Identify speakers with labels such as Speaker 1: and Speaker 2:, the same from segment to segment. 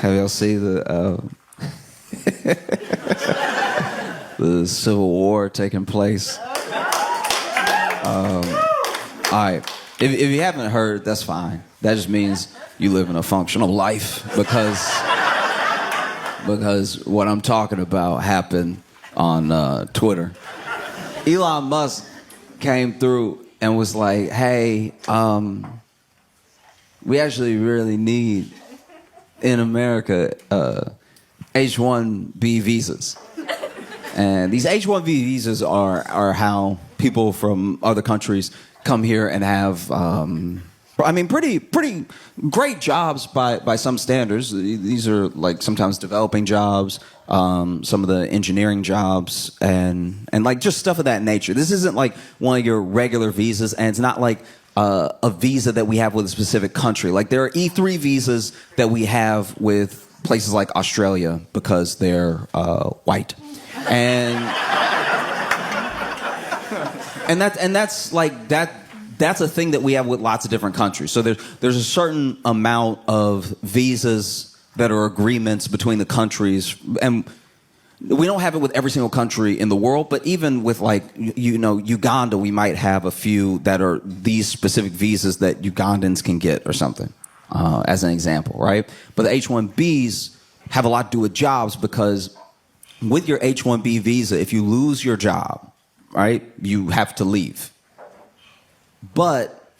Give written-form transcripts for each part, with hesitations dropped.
Speaker 1: Have y'all seen the Civil War taking place? All right. If you haven't heard, that's fine. That just means you live in a functional life because what I'm talking about happened on Twitter. Elon Musk came through and was like, hey, we actually really need in America H-1B visas. And these H-1B visas are how people from other countries come here and have, pretty great jobs by some standards. These are like sometimes developing jobs, some of the engineering jobs, and like just stuff of that nature. This isn't like one of your regular visas, and it's not like a visa that we have with a specific country. Like there are E3 visas that we have with places like Australia because they're white, and that's like that. That's a thing that we have with lots of different countries. So there's a certain amount of visas that are agreements between the countries, and we don't have it with every single country in the world. But even with like Uganda, we might have a few that are these specific visas that Ugandans can get or something, as an example, right? But the H-1Bs have a lot to do with jobs because with your H-1B visa, if you lose your job, right, you have to leave. But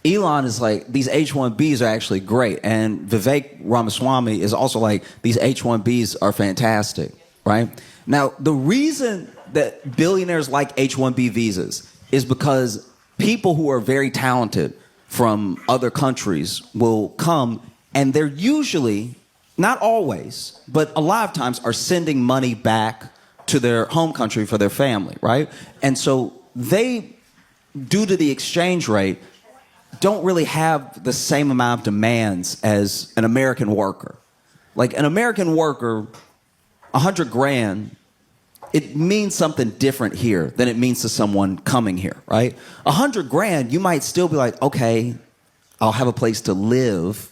Speaker 1: Elon is like, these H-1Bs are actually great. And Vivek Ramaswamy is also like, these H-1Bs are fantastic, right? Now, the reason that billionaires like H-1B visas is because people who are very talented from other countries will come, and they're usually, not always, but a lot of times are sending money back to their home country for their family, right? And so they, due to the exchange rate, don't really have the same amount of demands as an American worker. Like an American worker, $100,000, it means something different here than it means to someone coming here, right? $100,000, you might still be like, okay, I'll have a place to live,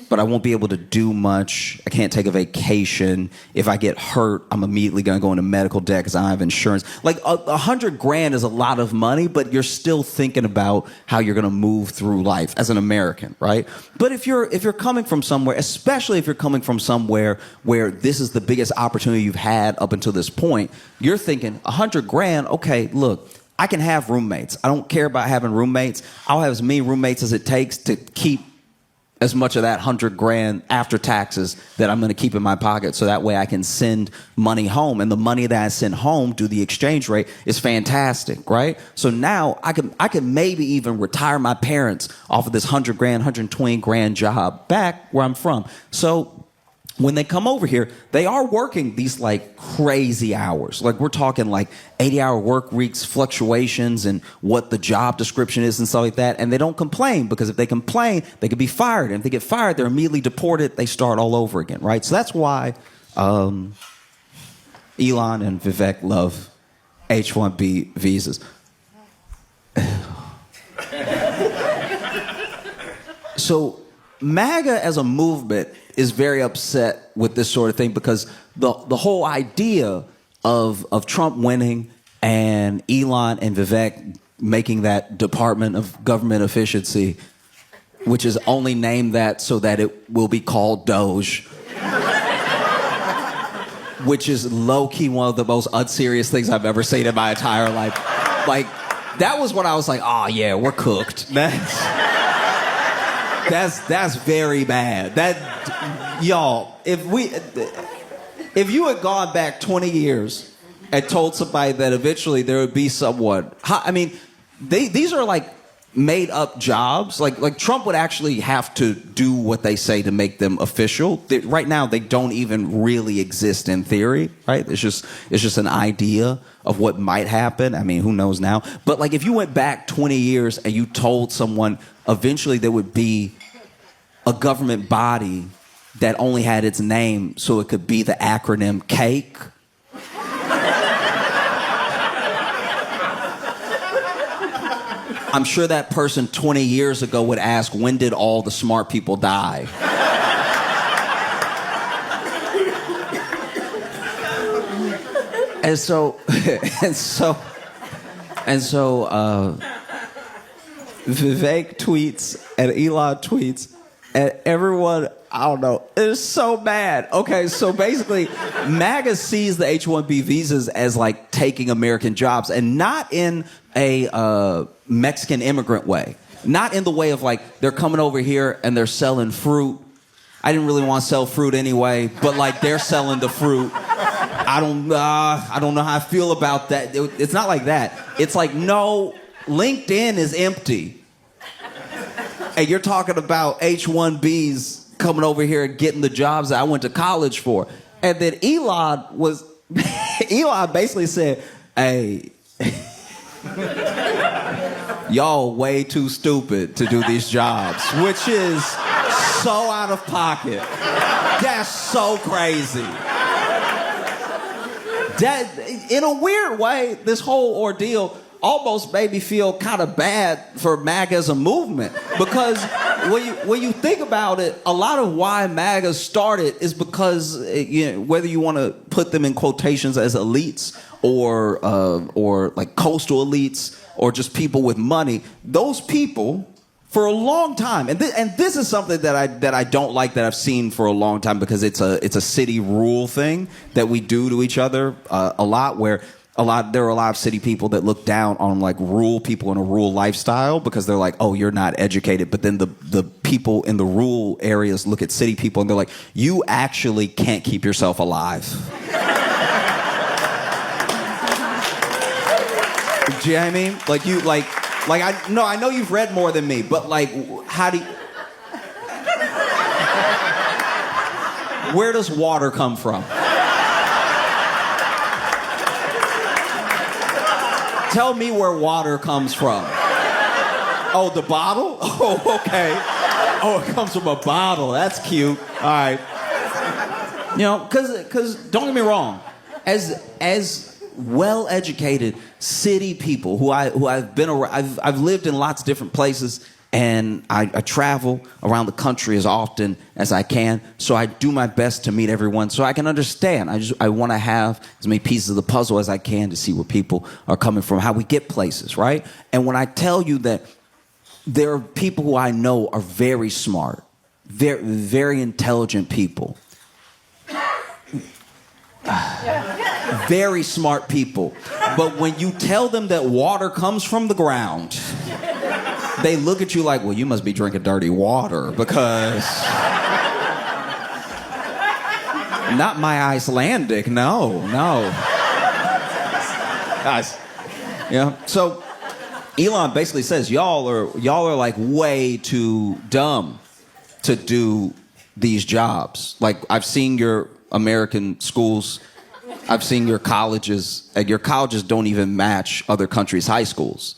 Speaker 1: but I won't be able to do much. I can't take a vacation. If I get hurt, I'm immediately going to go into medical debt because I don't have insurance. Like $100,000 is a lot of money, but you're still thinking about how you're going to move through life as an American, right? But if you're coming from somewhere, especially if you're coming from somewhere where this is the biggest opportunity you've had up until this point, you're thinking $100,000. Okay, look, I can have roommates. I don't care about having roommates. I'll have as many roommates as it takes to keep as much of that $100,000 after taxes that I'm going to keep in my pocket, so that way I can send money home. And the money that I send home due to the exchange rate is fantastic, right? So now I can maybe even retire my parents off of this $100,000, $120,000 job back where I'm from. So when they come over here, they are working these like crazy hours. Like we're talking like 80-hour work weeks, fluctuations, and what the job description is and stuff like that. And they don't complain, because if they complain, they could be fired. And if they get fired, they're immediately deported. They start all over again, right? So that's why Elon and Vivek love H-1B visas. So MAGA as a movement is very upset with this sort of thing, because the whole idea of Trump winning and Elon and Vivek making that Department of Government Efficiency, which is only named that so that it will be called Doge, which is low-key one of the most unserious things I've ever seen in my entire life. Like, that was when I was like, oh yeah, we're cooked. That's very bad. Y'all, if you had gone back 20 years and told somebody that eventually there would be someone, I mean, these are like made up jobs. Like Trump would actually have to do what they say to make them official. Right now, they don't even really exist in theory, right? It's just an idea of what might happen. I mean, who knows now? But like, if you went back 20 years and you told someone eventually there would be a government body that only had its name so it could be the acronym CAKE. I'm sure that person 20 years ago would ask, when did all the smart people die? And so, and so, and so, Vivek tweets and Elon tweets, and everyone, I don't know, is so mad. Okay, so basically, MAGA sees the H-1B visas as like taking American jobs, and not in a Mexican immigrant way. Not in the way of like, they're coming over here and they're selling fruit. I didn't really want to sell fruit anyway, but like they're selling the fruit. I don't know how I feel about that. It's not like that. It's like, no, LinkedIn is empty. And you're talking about H-1Bs coming over here and getting the jobs that I went to college for. And then Elon basically said, hey, y'all way too stupid to do these jobs, which is so out of pocket. That's so crazy. That, in a weird way, this whole ordeal almost made me feel kind of bad for MAGA as a movement, because when you think about it, a lot of why MAGA started is because, you know, whether you want to put them in quotations as elites or like coastal elites or just people with money, those people for a long time, and this is something that I don't like, that I've seen for a long time, because it's a city rule thing that we do to each other a lot, where there are a lot of city people that look down on like rural people in a rural lifestyle, because they're like, oh, you're not educated. But then the people in the rural areas look at city people and they're like, you actually can't keep yourself alive. Do you know what I mean? Like you I know you've read more than me, but like, how do you... Where does water come from? Tell me where water comes from. Oh, the bottle? Oh, okay. Oh, it comes from a bottle. That's cute. All right. You know, because don't get me wrong, as well-educated city people who I've been around, I've lived in lots of different places, and I travel around the country as often as I can, so I do my best to meet everyone so I can understand. I want to have as many pieces of the puzzle as I can to see where people are coming from, how we get places, right? And when I tell you that there are people who I know are very smart, very, very intelligent people, very smart people, but when you tell them that water comes from the ground, they look at you like, well, you must be drinking dirty water, because not my Icelandic, no. Guys, yeah. So Elon basically says y'all are like way too dumb to do these jobs. Like, I've seen your American schools, I've seen your colleges, and your colleges don't even match other countries' high schools.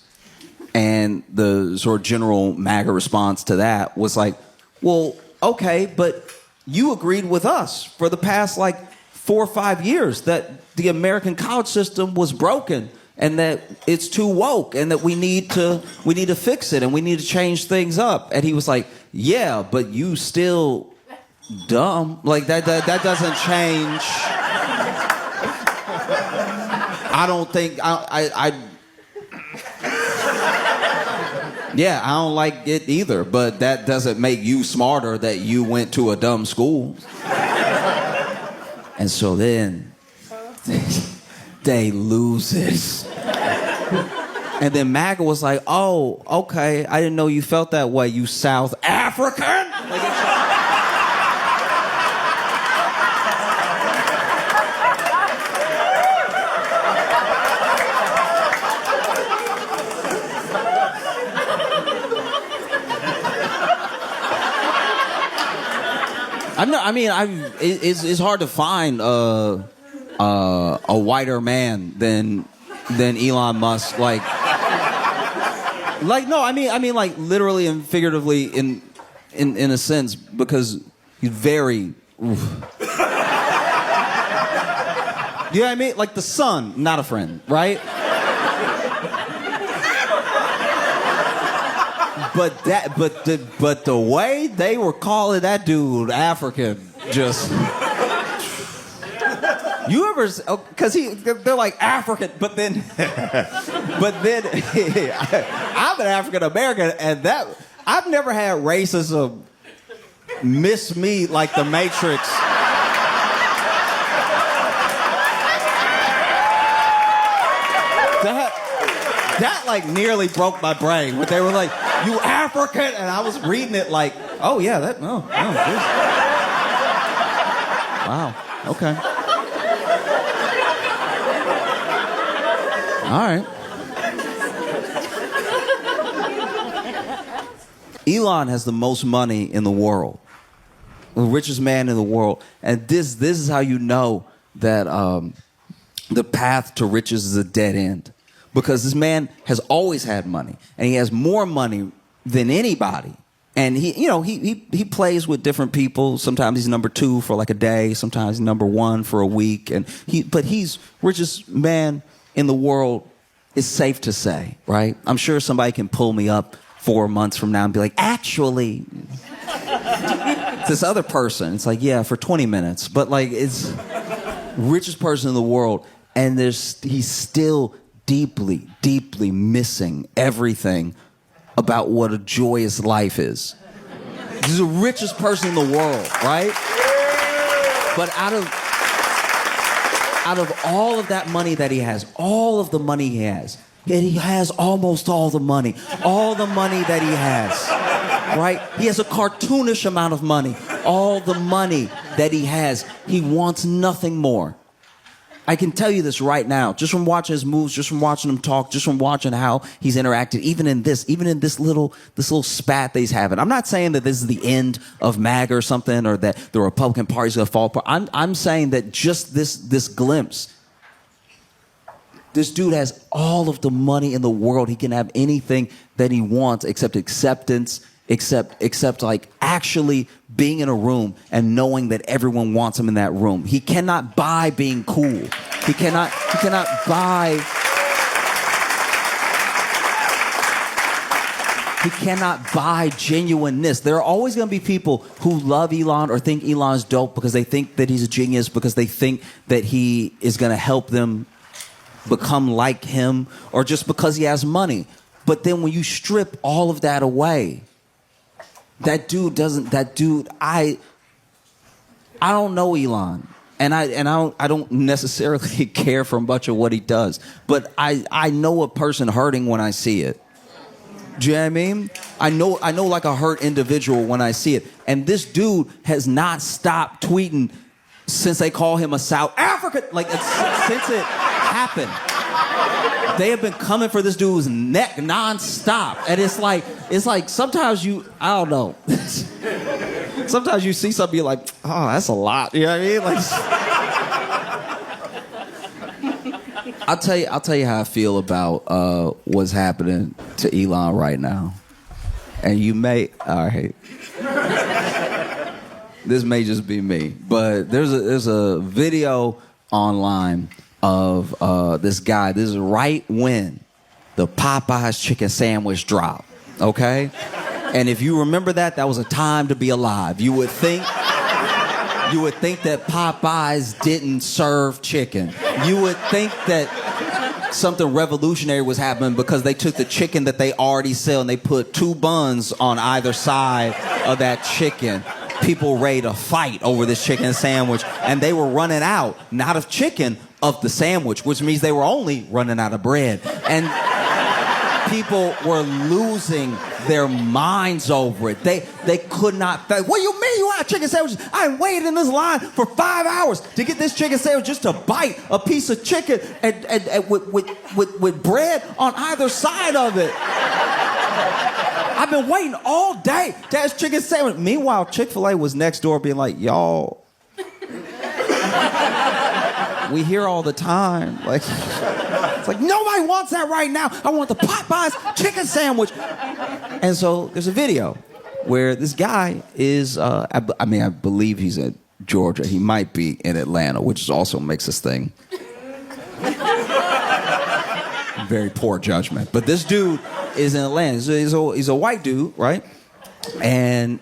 Speaker 1: And the sort of general MAGA response to that was like, well, okay, but you agreed with us for the past like 4 or 5 years that the American college system was broken and that it's too woke and that we need to fix it and we need to change things up. And he was like, yeah, but you still dumb. Like that doesn't change. I don't think yeah, I don't like it either, but that doesn't make you smarter that you went to a dumb school. And so then they lose it. And then MAGA was like, oh, okay, I didn't know you felt that way, you South African. It's hard to find a whiter man than Elon Musk. Like no, I mean, like literally and figuratively in a sense, because he's very. Oof. You know what I mean? Like the sun, not a friend, right? But the way they were calling that dude African, just, You ever, because they're like African, but then I'm an African American, and I've never had racism miss me like the Matrix. That like nearly broke my brain. But they were like, "You African," and I was reading it like, "Oh yeah, wow, okay, all right." Elon has the most money in the world, the richest man in the world, and this is how you know that the path to riches is a dead end. Because this man has always had money, and he has more money than anybody. And he plays with different people. Sometimes he's number 2 for like a day. Sometimes he's number 1 for a week. But he's richest man in the world. Is safe to say, right? I'm sure somebody can pull me up 4 months from now and be like, actually, this other person. It's like, yeah, for 20 minutes, but like it's richest person in the world, and he's still deeply, deeply missing everything about what a joyous life is. He's the richest person in the world, right? But out of all of that money that he has, all of the money he has, and he has almost all the money that he has, right? He has a cartoonish amount of money. All the money that he has, he wants nothing more. I can tell you this right now, just from watching his moves, just from watching him talk, just from watching how he's interacted, even in this little spat that he's having. I'm not saying that this is the end of MAGA or something, or that the Republican Party's gonna fall apart. I'm saying that just this glimpse, this dude has all of the money in the world. He can have anything that he wants except acceptance, except like actually being in a room and knowing that everyone wants him in that room. He cannot buy being cool. He cannot buy genuineness. There are always going to be people who love Elon or think Elon's dope because they think that he's a genius, because they think that he is going to help them become like him, or just because he has money. But then when you strip all of that away, I don't know Elon, and I don't necessarily care for much of what he does, but I know a person hurting when I see it. Do you know what I mean? I know like a hurt individual when I see it. And this dude has not stopped tweeting since they call him a South African, since it happened. They have been coming for this dude's neck nonstop. And it's like sometimes I don't know. Sometimes you see something, you're like, oh, that's a lot. You know what I mean? I'll tell you how I feel about what's happening to Elon right now. And you may, all right. This may just be me, but there's a video online of this guy. This is right when the Popeyes chicken sandwich dropped, okay? And if you remember that was a time to be alive. You would think that Popeyes didn't serve chicken. You would think that something revolutionary was happening because they took the chicken that they already sell and they put 2 buns on either side of that chicken. People ready to fight over this chicken sandwich, and they were running out, not of chicken, of the sandwich, which means they were only running out of bread. And people were losing their minds over it. They could not. What do you mean you want chicken sandwiches? I waited in this line for 5 hours to get this chicken sandwich just to bite a piece of chicken and with bread on either side of it. I've been waiting all day to have chicken sandwich. Meanwhile, Chick-fil-A was next door being like, y'all, we hear all the time. Like, it's like, nobody wants that right now. I want the Popeyes chicken sandwich. And so there's a video where this guy is, I believe he's in Georgia. He might be in Atlanta, which also makes this thing very poor judgment. But this dude is in Atlanta. He's a white dude, right? And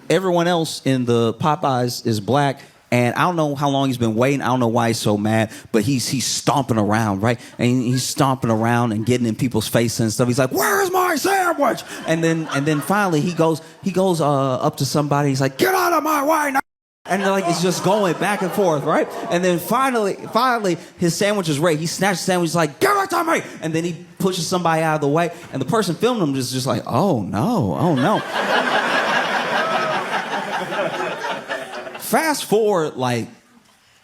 Speaker 1: everyone else in the Popeyes is black. And I don't know how long he's been waiting. I don't know why he's so mad, but he's stomping around, right? And he's stomping around and getting in people's faces and stuff. He's like, "Where's my sandwich?" And then finally he goes up to somebody. He's like, "Get out of my way now!" And like it's just going back and forth, right? And then finally, his sandwich is ready. He snatches the sandwich. He's like, "Give it to me!" And then he pushes somebody out of the way. And the person filming him is just like, "Oh no, oh no." Fast forward like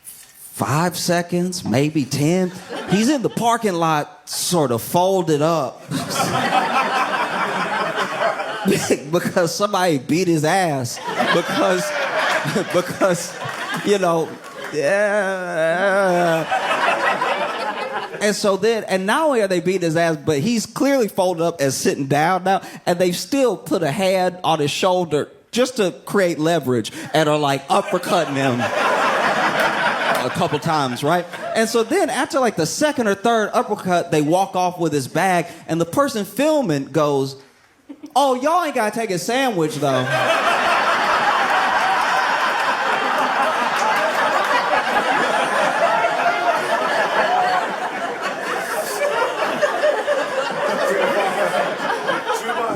Speaker 1: 5 seconds, maybe 10. He's in the parking lot, sort of folded up. Because somebody beat his ass. Because, you know, yeah. And so then, and not only are they beating his ass, but he's clearly folded up and sitting down now, and they've still put a hand on his shoulder just to create leverage and are like uppercutting him a couple times, right? And so then after like the second or third uppercut, they walk off with his bag, and the person filming goes, "Oh, y'all ain't gotta take a sandwich though."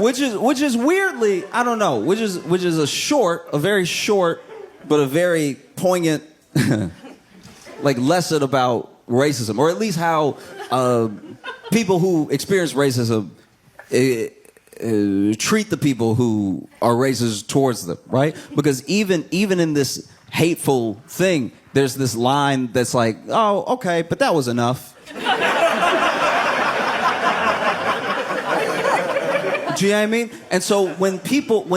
Speaker 1: Which is weirdly, I don't know, which is a very short, but a very poignant, like lesson about racism, or at least how people who experience racism treat the people who are racist towards them, right? Because even in this hateful thing, there's this line that's like, "Oh, okay, but that was enough." Do you know what I mean? And so when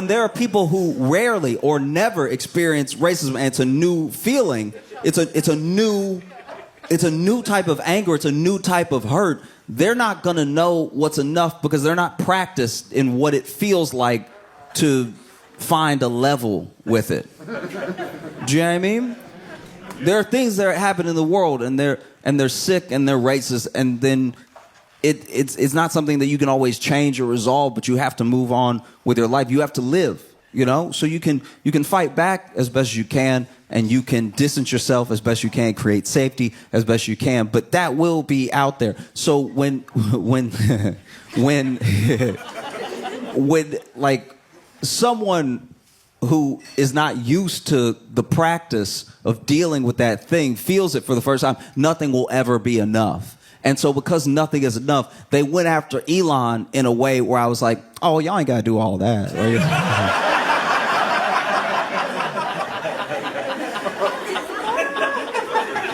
Speaker 1: there are people who rarely or never experience racism, and it's a new feeling, it's a new type of anger, it's a new type of hurt, they're not gonna know what's enough because they're not practiced in what it feels like to find a level with it. Do you know what I mean? There are things that happen in the world, and they're sick and they're racist, and then it's not something that you can always change or resolve, but you have to move on with your life. You have to live, you know? So you can fight back as best you can, and you can distance yourself as best you can, create safety as best you can, but that will be out there. So when like someone who is not used to the practice of dealing with that thing feels it for the first time, nothing will ever be enough. And so because nothing is enough, they went after Elon in a way where I was like, "Oh, y'all ain't got to do all that."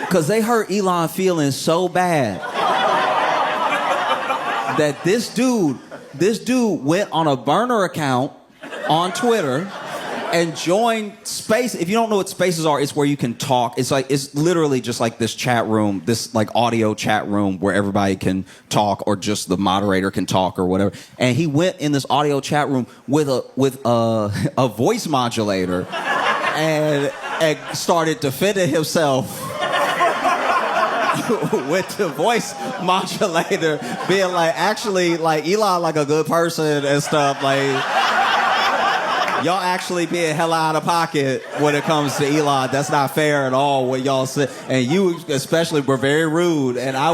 Speaker 1: Because they hurt Elon feeling so bad that this dude went on a burner account on Twitter and join Space. If you don't know what Spaces are, it's where you can talk. It's literally just like this chat room, this like audio chat room where everybody can talk, or just the moderator can talk or whatever. And he went in this audio chat room with a voice modulator and started defending himself with the voice modulator, being like, actually, like Elon, like a good person and stuff, like. Y'all actually being hella out of pocket when it comes to Elon. That's not fair at all what y'all said. And you especially were very rude. And I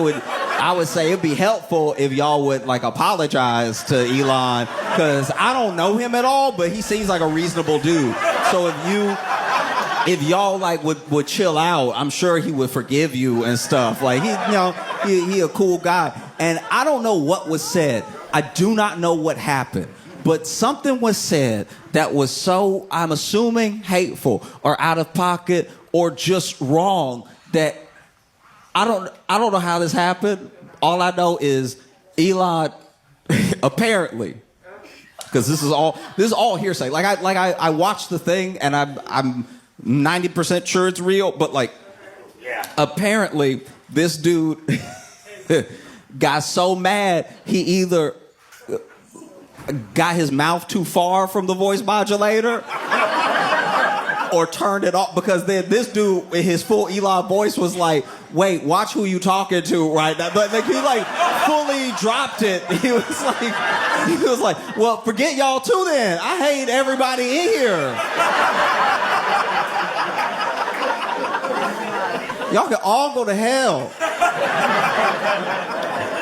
Speaker 1: would say it'd be helpful if y'all would like apologize to Elon, because I don't know him at all, but he seems like a reasonable dude. So if y'all like would chill out, I'm sure he would forgive you and stuff. Like he a cool guy. And I don't know what was said. I do not know what happened. But something was said that was so, I'm assuming, hateful or out of pocket or just wrong, that I don't know how this happened. All I know is Elon apparently, because this is all hearsay. I watched the thing and I'm 90% sure it's real, but like apparently this dude got so mad he either got his mouth too far from the voice modulator or turned it off, because then this dude in his full Elon voice was like, "Wait, watch who you talking to right now." But like, he like fully dropped it. He was like, "Well, forget y'all too then. I hate everybody in here." Y'all can all go to hell.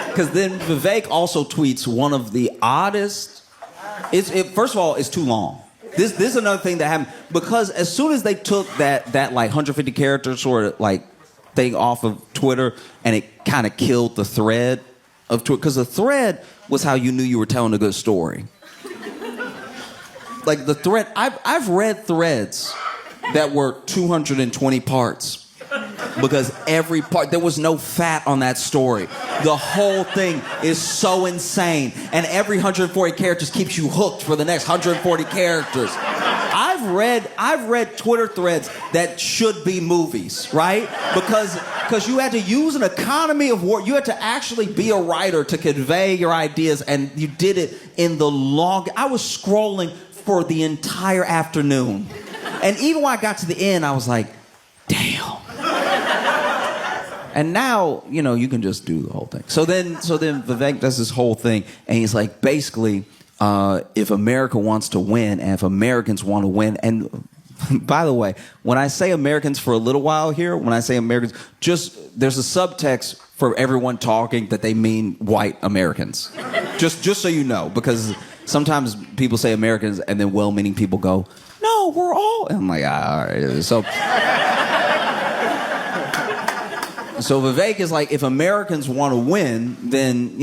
Speaker 1: Because then Vivek also tweets one of the oddest. First of all, it's too long. This is another thing that happened because as soon as they took that like 150 character sort of like thing off of Twitter and it kind of killed the thread of Twitter, because the thread was how you knew you were telling a good story. Like the thread, I've read threads that were 220 parts. Because every part, there was no fat on that story. The whole thing is so insane. And every 140 characters keeps you hooked for the next 140 characters. I've read Twitter threads that should be movies, right? Because you had to use an economy of word. You had to actually be a writer to convey your ideas, and you did it in the long... I was scrolling for the entire afternoon. And even when I got to the end, I was like, damn. And now, you can just do the whole thing. So then Vivek does this whole thing, and he's like, basically, if America wants to win, and if Americans want to win, and by the way, when I say Americans for a little while here, when I say Americans, there's a subtext for everyone talking that they mean white Americans. just so you know, because sometimes people say Americans, and then well-meaning people go, no, we're all... And I'm like, all right. So Vivek is like, if Americans want to win, then,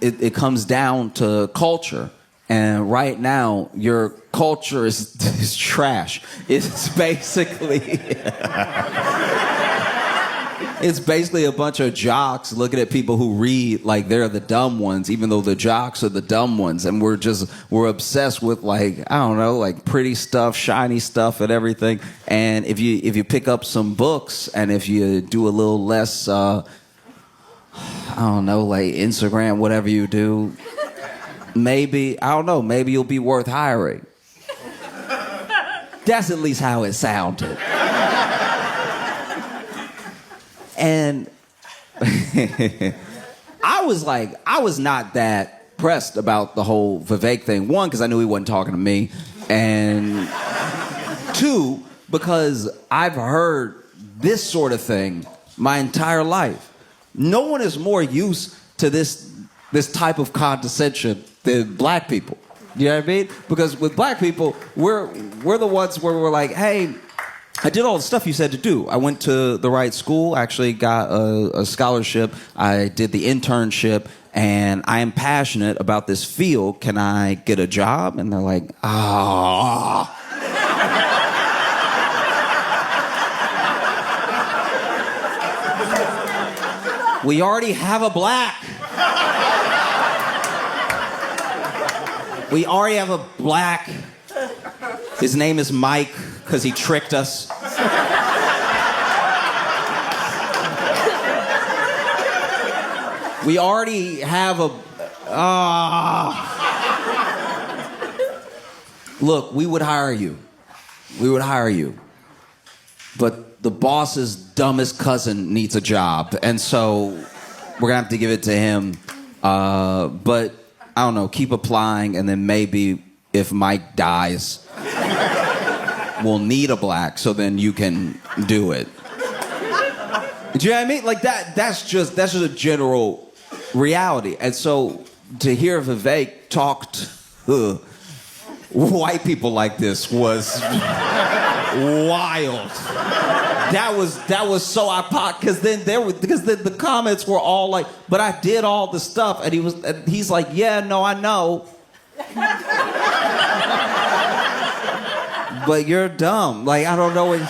Speaker 1: it comes down to culture. And right now, your culture is trash. It's basically... It's basically a bunch of jocks looking at people who read like they're the dumb ones, even though the jocks are the dumb ones. And we're obsessed with like, I don't know, like pretty stuff, shiny stuff and everything. And if you pick up some books and if you do a little less, I don't know, like Instagram, whatever you do, maybe you'll be worth hiring. That's at least how it sounded. And I was not that pressed about the whole Vivek thing. One, because I knew he wasn't talking to me. And two, because I've heard this sort of thing my entire life. No one is more used to this type of condescension than black people. You know what I mean? Because with black people, we're the ones where we're like, hey, I did all the stuff you said to do. I went to the right school, actually got a scholarship. I did the internship, and I am passionate about this field. Can I get a job? And they're like, ah. We already have a black. We already have a black. His name is Mike, because he tricked us. We already have a... Look, we would hire you. But the boss's dumbest cousin needs a job, and so we're going to have to give it to him. But, I don't know, keep applying, and then maybe if Mike dies... we'll need a black, so then you can do it. Do you know what I mean? Like that's just a general reality. And so to hear Vivek talk to white people like this was wild. That was so apart, because then the comments were all like, but I did all the stuff, and he's like, yeah, no, I know. But you're dumb. Like, I don't know what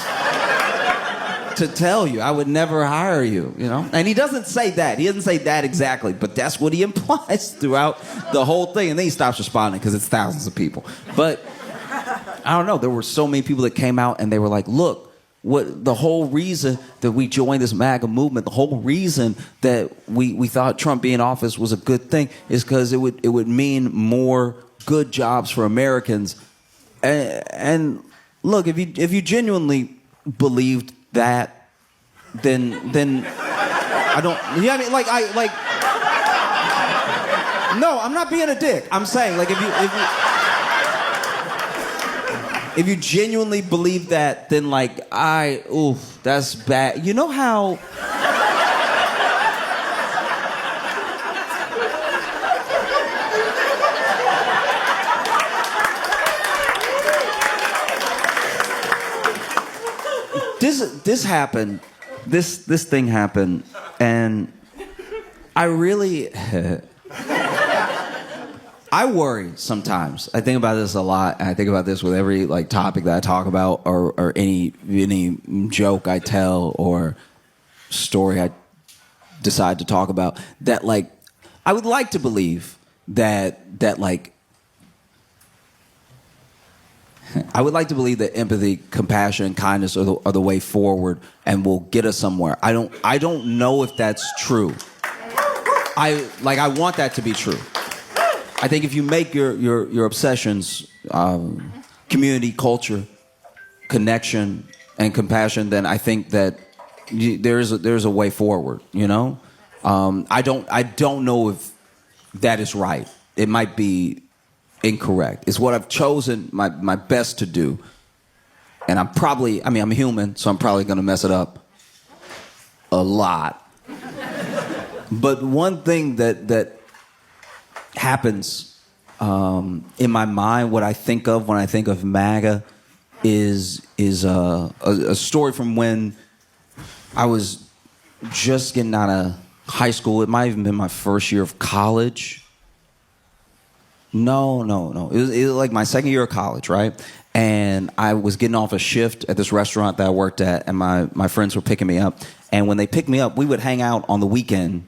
Speaker 1: to tell you. I would never hire you, And he doesn't say that. He doesn't say that exactly, but that's what he implies throughout the whole thing. And then he stops responding because it's thousands of people. But I don't know. There were so many people that came out and they were like, look, the whole reason that we joined this MAGA movement, the whole reason that we thought Trump being in office was a good thing is because it would mean more good jobs for Americans. And look, if you genuinely believed that, then I don't. You know what I mean? No, I'm not being a dick. I'm saying, like, if you genuinely believe that, then like, that's bad. You know how... This happened. This thing happened, and I really... I worry sometimes. I think about this a lot, and I think about this with every like topic that I talk about, or any joke I tell or story I decide to talk about. That like, I would like to believe that like, I would like to believe that empathy, compassion, and kindness are the way forward and will get us somewhere. I don't know if that's true. I want that to be true. I think if you make your obsessions community, culture, connection, and compassion, then I think that there's a way forward. You know, I don't know if that is right. It might be incorrect. It's what I've chosen my best to do, and I'm human, so I'm probably gonna mess it up a lot. But one thing that happens in my mind, what I think of when I think of MAGA, is a story from when I was just getting out of high school. It might have even been my first year of college. No. It was like my second year of college, right? And I was getting off a shift at this restaurant that I worked at, and my friends were picking me up. And when they picked me up, we would hang out on the weekend,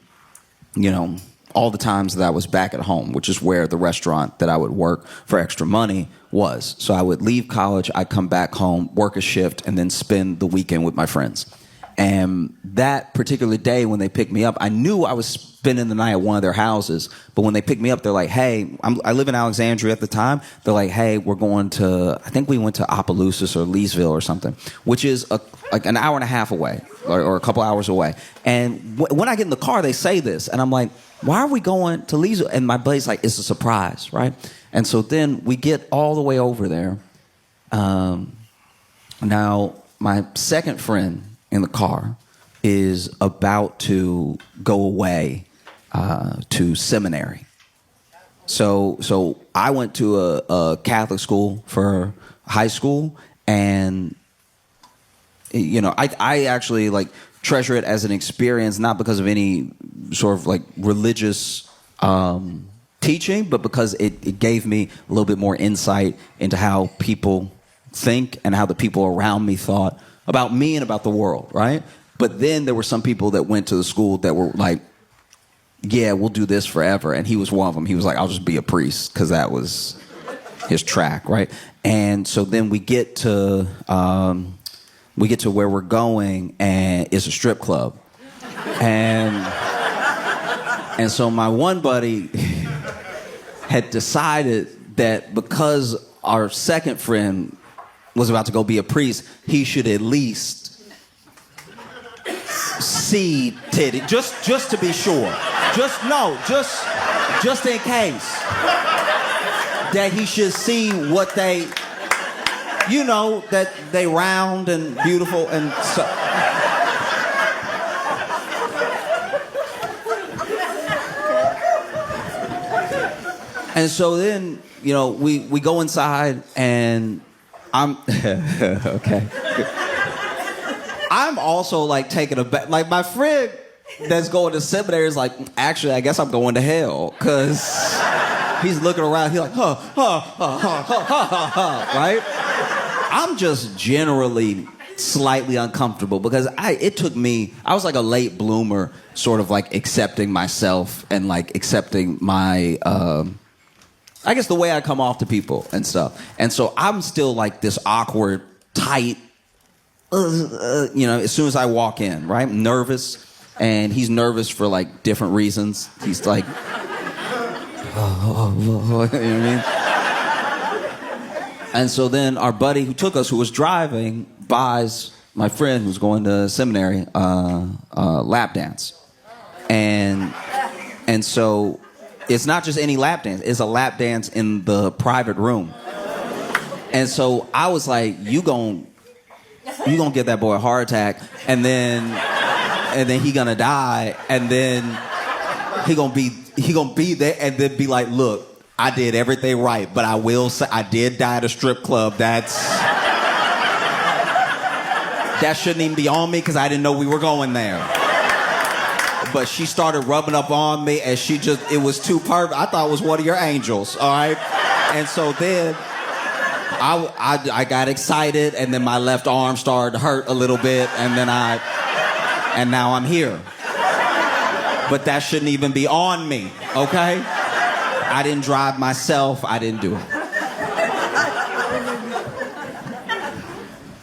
Speaker 1: you know, all the times that I was back at home, which is where the restaurant that I would work for extra money was. So I would leave college, I'd come back home, work a shift, and then spend the weekend with my friends. And that particular day when they picked me up, I knew I was spending the night at one of their houses. But when they picked me up, they're like, hey, I live in Alexandria at the time. They're like, hey, we're going to, I think we went to Opelousas or Leesville or something, which is like an hour and a half away or a couple hours away. And when I get in the car, they say this. And I'm like, why are we going to Leesville? And my buddy's like, it's a surprise, right? And so then we get all the way over there. Now, my second friend in the car is about to go away to seminary. So I went to a Catholic school for high school, and you know, I actually like treasure it as an experience, not because of any sort of like religious teaching, but because it gave me a little bit more insight into how people think and how the people around me thought about me and about the world, right? But then there were some people that went to the school that were like, yeah, we'll do this forever. And he was one of them. He was like, I'll just be a priest, because that was his track, right? And so then we get to where we're going, and it's a strip club. And so my one buddy had decided that because our second friend was about to go be a priest, he should at least see titty, just to be sure. Just in case. That he should see what they, you know, that they round and beautiful and so. And so then, you know, we go inside, and I'm okay. I'm also like taking a back. Like my friend that's going to seminary is like, actually, I guess I'm going to hell, because he's looking around. He's like, right? I'm just generally slightly uncomfortable because it took me. I was like a late bloomer, sort of like accepting myself and like accepting my. I guess the way I come off to people and stuff. And so I'm still like this awkward, tight, you know, as soon as I walk in, right? I'm nervous, and he's nervous for like different reasons. He's like, you know what I mean? And so then our buddy who took us, who was driving, buys my friend who's going to seminary lap dance. And so it's not just any lap dance. It's a lap dance in the private room. And so I was like, you gonna get that boy a heart attack, and then he gonna die, and then he gonna be there, and then be like, look, I did everything right, but I will say I did die at a strip club. That shouldn't even be on me because I didn't know we were going there. But she started rubbing up on me, and it was too perfect. I thought it was one of your angels, all right? And so then I got excited, and then my left arm started to hurt a little bit, and now I'm here. But that shouldn't even be on me, okay? I didn't drive myself. I didn't do it.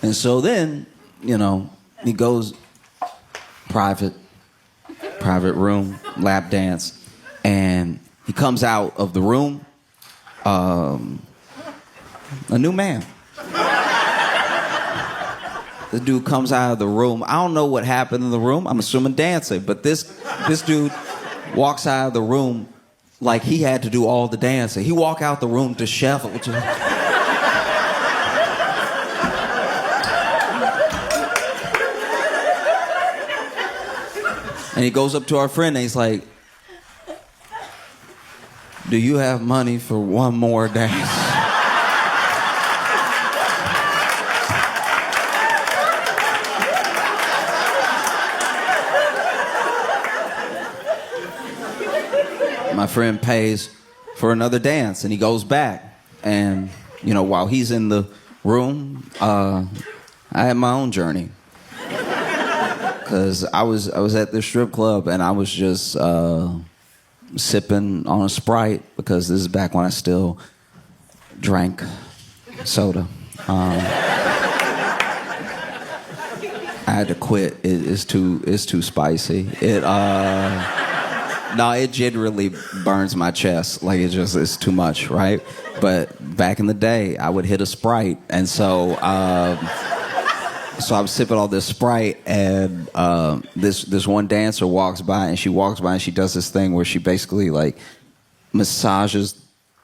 Speaker 1: And so then, he goes private room, lap dance, and he comes out of the room, a new man. The dude comes out of the room. I don't know what happened in the room. I'm assuming dancing, but this dude walks out of the room like he had to do all the dancing. He walked out the room disheveled. And he goes up to our friend and he's like, do you have money for one more dance? My friend pays for another dance and he goes back. And, while he's in the room, I had my own journey. Because I was at the strip club and I was just sipping on a Sprite because this is back when I still drank soda. I had to quit. It's too spicy. It generally burns my chest. Like it's too much, right? But back in the day, I would hit a Sprite, and so I was sipping all this Sprite, and this one dancer walks by, and she does this thing where she basically like massages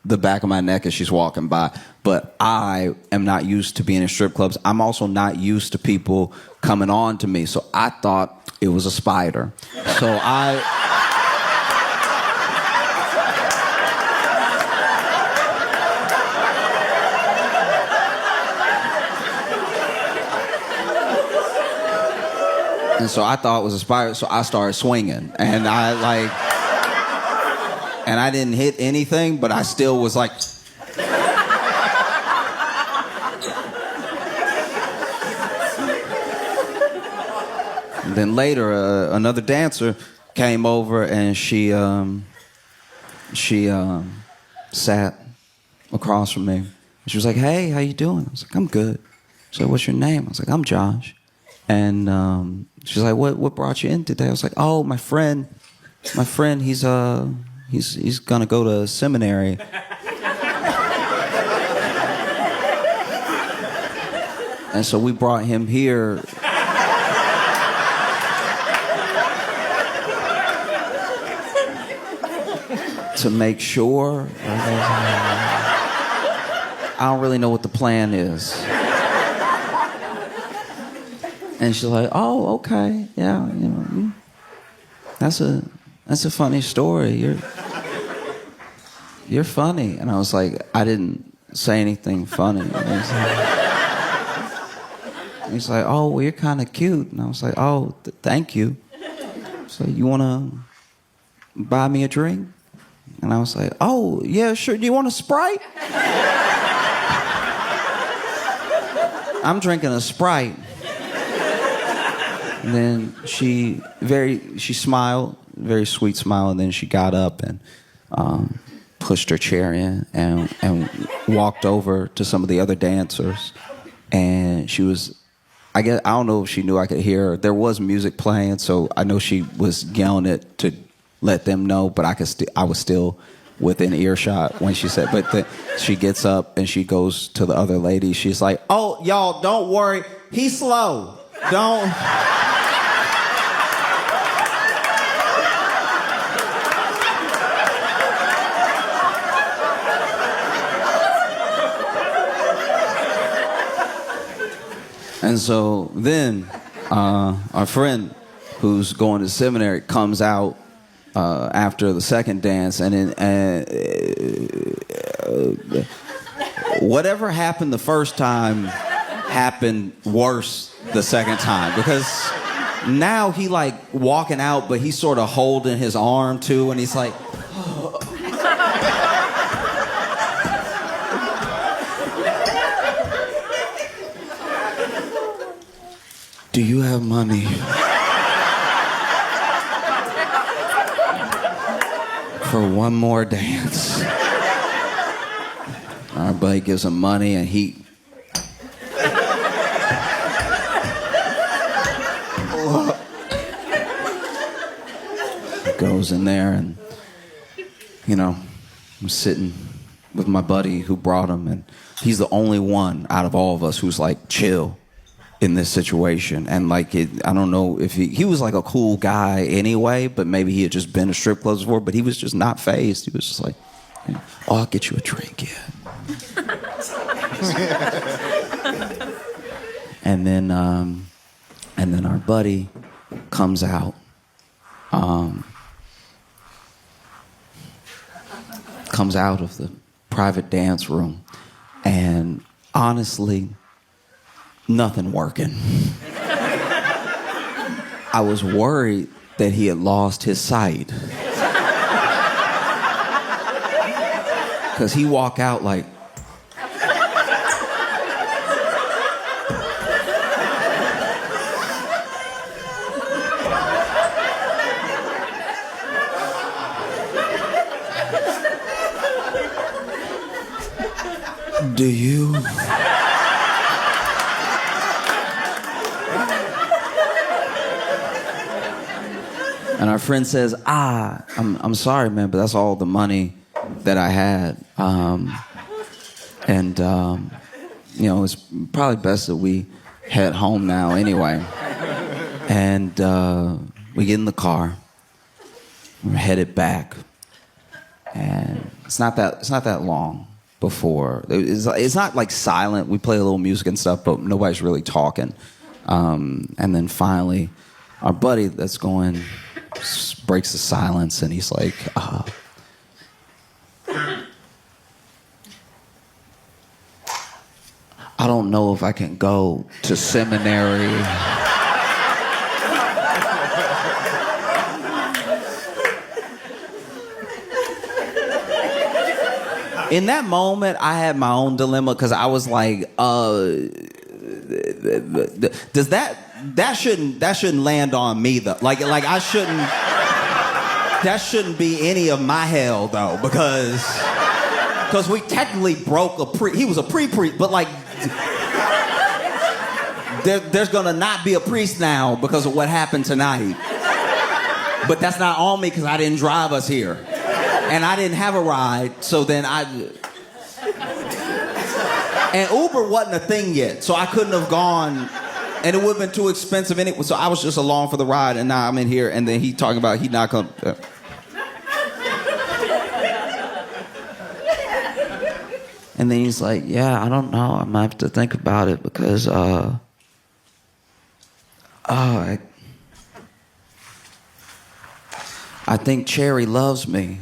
Speaker 1: the back of my neck as she's walking by. But I am not used to being in strip clubs. I'm also not used to people coming on to me, so I thought it was a spider. So And so I thought it was a spider, so I started swinging. And I didn't hit anything, but I still was like... And then later, another dancer came over and she sat across from me. She was like, hey, how you doing? I was like, I'm good. She said, what's your name? I was like, I'm Josh. And she's like, what brought you in today? I was like, oh, my friend, he's gonna go to seminary. And so we brought him here to make sure. I don't really know what the plan is. And she's like, oh, okay, yeah, that's a funny story. You're funny. And I was like, I didn't say anything funny. And he's like, oh, well, you're kind of cute. And I was like, oh, thank you. So you want to buy me a drink? And I was like, oh, yeah, sure. Do you want a Sprite? I'm drinking a Sprite. And then she smiled, very sweet smile, and then she got up and pushed her chair in and walked over to some of the other dancers. And she was, I don't know if she knew I could hear her. There was music playing, so I know she was yelling it to let them know, but I was still within earshot when she said, she gets up and she goes to the other lady. She's like, oh, y'all, don't worry. He's slow. Don't... And so then our friend who's going to seminary comes out after the second dance, and whatever happened the first time happened worse the second time, because now he like walking out, but he's sort of holding his arm too, and he's like, do you have money for one more dance? Our buddy gives him money, and he goes in there, and you know, I'm sitting with my buddy who brought him, and he's the only one out of all of us who's like chill in this situation. And like I don't know if he was like a cool guy anyway, but maybe he had just been to strip clubs before, but he was just not fazed. He was just like, oh, I'll get you a drink, yeah. And then our buddy comes out, of the private dance room, and honestly, nothing working. I was worried that he had lost his sight, because he walked out like, do you? And our friend says, I'm sorry, man, but that's all the money that I had. You know, it's probably best that we head home now anyway. And we get in the car. We're headed back. And it's not that long before. It's not like silent. We play a little music and stuff, but nobody's really talking. And then finally, our buddy that's going breaks the silence, and he's like, I don't know if I can go to seminary. In that moment, I had my own dilemma, because I was like, does that shouldn't land on me though. Like I shouldn't. That shouldn't be any of my hell though, because we technically broke he was a pre-priest, but like there's gonna not be a priest now because of what happened tonight. But that's not on me, because I didn't drive us here, and I didn't have a ride. So then and Uber wasn't a thing yet, so I couldn't have gone. And it would have been too expensive anyway, so I was just along for the ride, and now I'm in here, and then he talking about he not gonna... And then he's like, yeah, I don't know, I might have to think about it, because, I think Cherry loves me.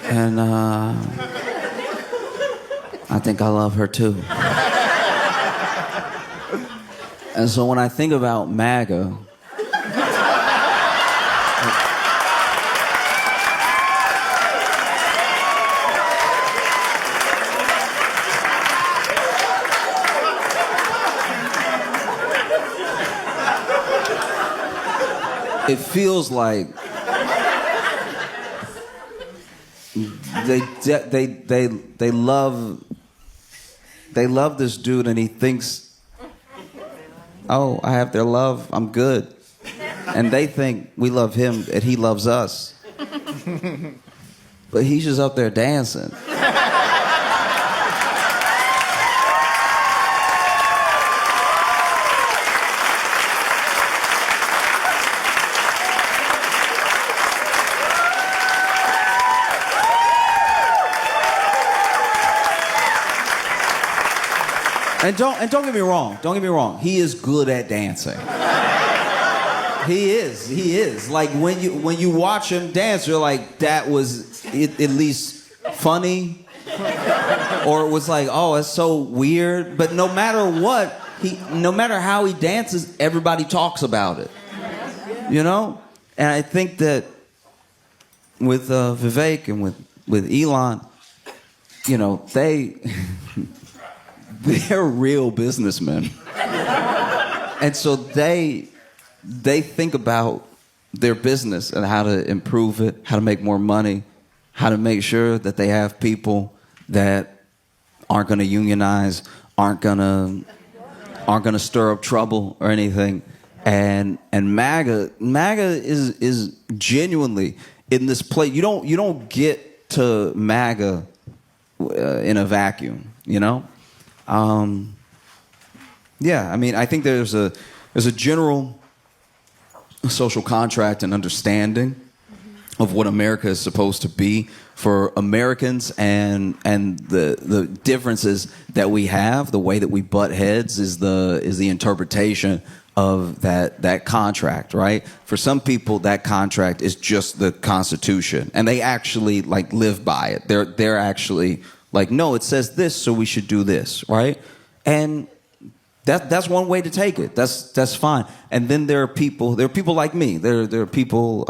Speaker 1: And I think I love her too. And so when I think about MAGA, it feels like they love this dude, and he thinks, oh, I have their love, I'm good. And they think we love him and he loves us. But he's just up there dancing. And don't get me wrong. Don't get me wrong. He is good at dancing. He is. Like when you watch him dance, you're like, that was at least funny, or it was like, oh, it's so weird. But no matter what, no matter how he dances, everybody talks about it. You know? And I think that with Vivek and with Elon, you know, they're real businessmen. And so they think about their business and how to improve it, how to make more money, how to make sure that they have people that aren't going to unionize, aren't going to stir up trouble or anything. And MAGA is genuinely in this place. You don't get to MAGA in a vacuum, you know? Yeah, I mean, I think there's a general social contract and understanding of what America is supposed to be for Americans, and the differences that we have, the way that we butt heads is the interpretation of that contract, right? For some people, that contract is just the Constitution, and they actually like live by it. They're actually like, no, it says this, so we should do this, right? And that's one way to take it. That's fine. And then there are people like me. There are people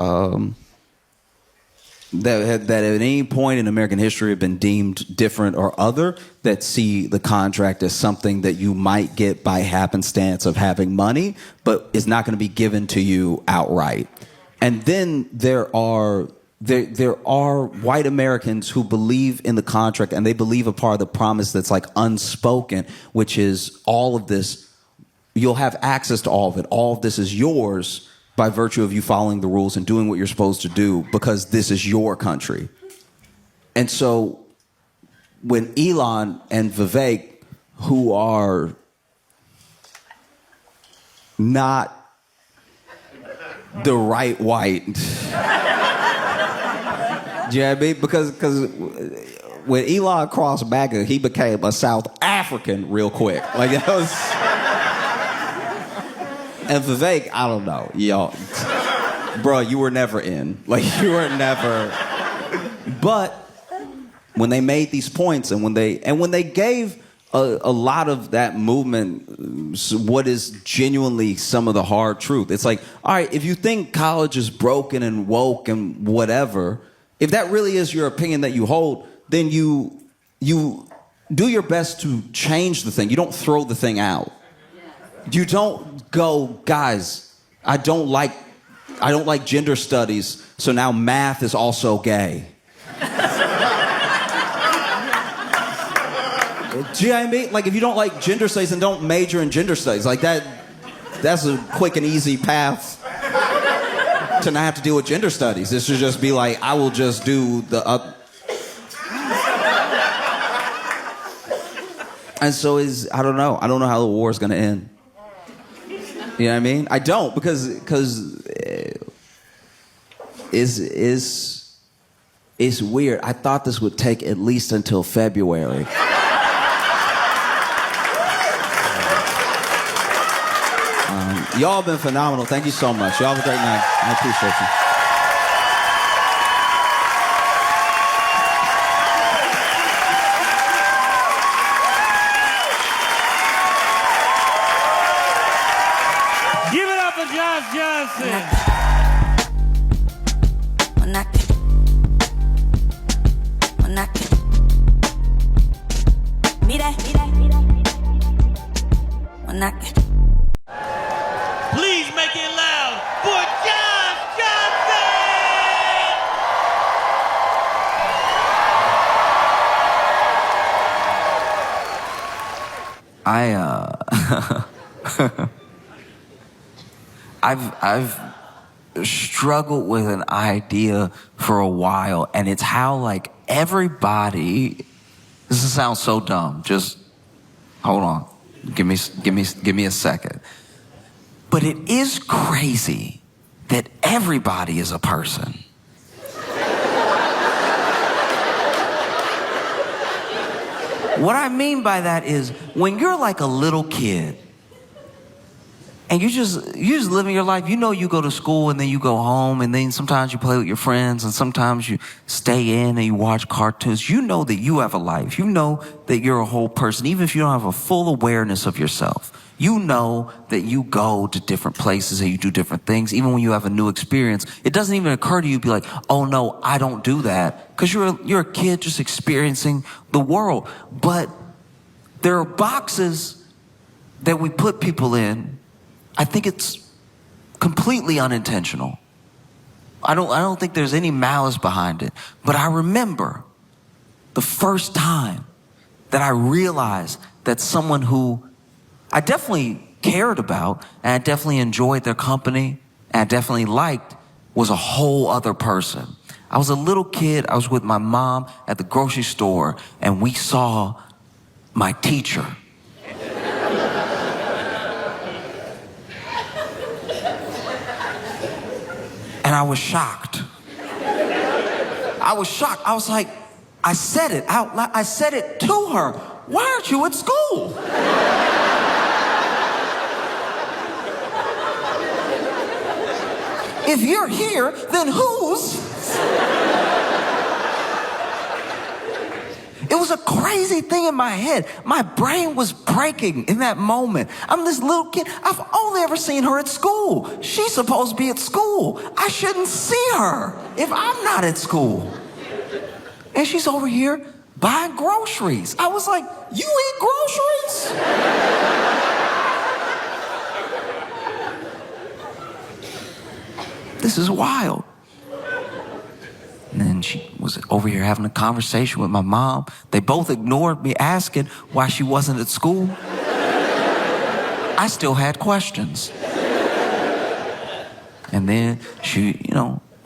Speaker 1: that at any point in American history have been deemed different or other, that see the contract as something that you might get by happenstance of having money, but is not going to be given to you outright. And then there are white Americans who believe in the contract, and they believe a part of the promise that's like unspoken, which is all of this, you'll have access to all of it. All of this is yours by virtue of you following the rules and doing what you're supposed to do because this is your country. And so when Elon and Vivek, who are not the right white, do you know what I mean? Because when Elon crossed MAGA, he became a South African real quick. Like that was. And Vivek, I don't know, y'all, bro, you were never in. Like you were never. But when they made these points, and when they gave a lot of that movement what is genuinely some of the hard truth, it's like, all right, if you think college is broken and woke and whatever, if that really is your opinion that you hold, then you do your best to change the thing. You don't throw the thing out. You don't go, guys, I don't like gender studies, so now math is also gay. Do you know what I mean? Like, if you don't like gender studies, then don't major in gender studies. Like that's a quick and easy path to not have to deal with gender studies. This should just be like, I will just do the And so I don't know how the war is going to end. You know what I mean? I don't, because it's weird. I thought this would take at least until February. Y'all have been phenomenal. Thank you so much. Y'all have a great night. I appreciate you.
Speaker 2: Please make it loud for Josh Johnson!
Speaker 3: I've struggled with an idea for a while, and it's how like everybody. This sounds so dumb. Just hold on. Give me a second. But it is crazy that everybody is a person. What I mean by that is when you're like a little kid and you just living your life, you go to school and then you go home and then sometimes you play with your friends and sometimes you stay in and you watch cartoons. You know that you have a life. You know that you're a whole person, even if you don't have a full awareness of yourself. You know that you go to different places and you do different things. Even when you have a new experience, it doesn't even occur to you to be like, oh no, I don't do that. Because you're a kid just experiencing the world. But there are boxes that we put people in. I think it's completely unintentional. I don't think there's any malice behind it. But I remember the first time that I realized that someone who I definitely cared about and I definitely enjoyed their company and I definitely liked was a whole other person. I was a little kid. I was with my mom at the grocery store and we saw my teacher. And I was shocked. I was like, I said it out loud. I said it to her. Why aren't you at school? If you're here, then whose? It was a crazy thing in my head. My brain was breaking in that moment. I'm this little kid. I've only ever seen her at school. She's supposed to be at school. I shouldn't see her if I'm not at school. And she's over here buying groceries. I was like, you eat groceries? This is wild. And then she was over here having a conversation with my mom. They both ignored me asking why she wasn't at school. I still had questions. And then she,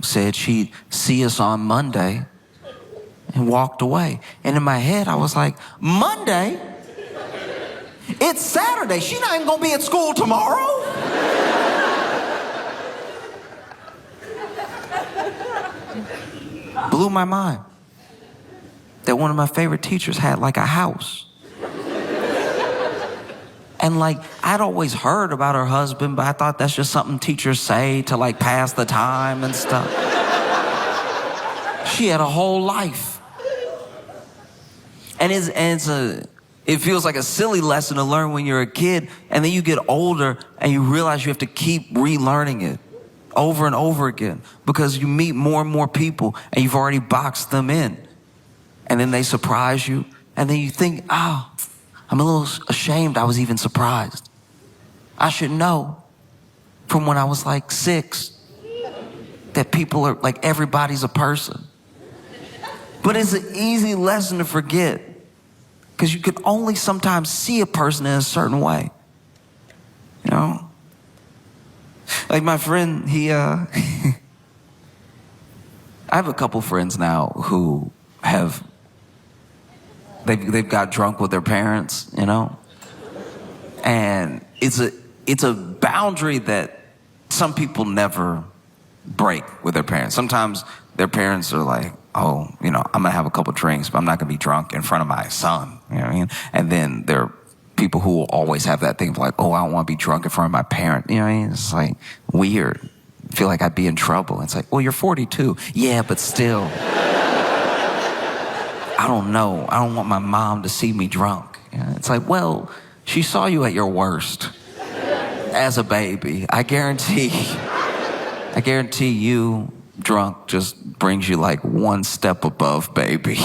Speaker 3: said she'd see us on Monday and walked away. And in my head, I was like, Monday? It's Saturday. She's not even gonna be at school tomorrow. Blew my mind that one of my favorite teachers had like a house. And like, I'd always heard about her husband, but I thought that's just something teachers say to like pass the time and stuff. She had a whole life. And it feels like a silly lesson to learn when you're a kid, and then you get older and you realize you have to keep relearning it over and over again because you meet more and more people and you've already boxed them in. And then they surprise you and then you think, oh, I'm a little ashamed I was even surprised. I should know from when I was like 6 that people are like, everybody's a person. But it's an easy lesson to forget because you can only sometimes see a person in a certain way. Like my friend, I have a couple friends now who they've got drunk with their parents, and it's a boundary that some people never break with their parents. Sometimes their parents are like, oh, I'm gonna have a couple drinks, but I'm not gonna be drunk in front of my son. You know what I mean? And then there are people who will always have that thing of like, oh, I don't want to be drunk in front of my parent. You know what I mean? It's like weird. I feel like I'd be in trouble. It's like, well, you're 42. Yeah, but still. I don't know. I don't want my mom to see me drunk. It's like, well, she saw you at your worst as a baby. I guarantee you drunk just brings you like one step above baby.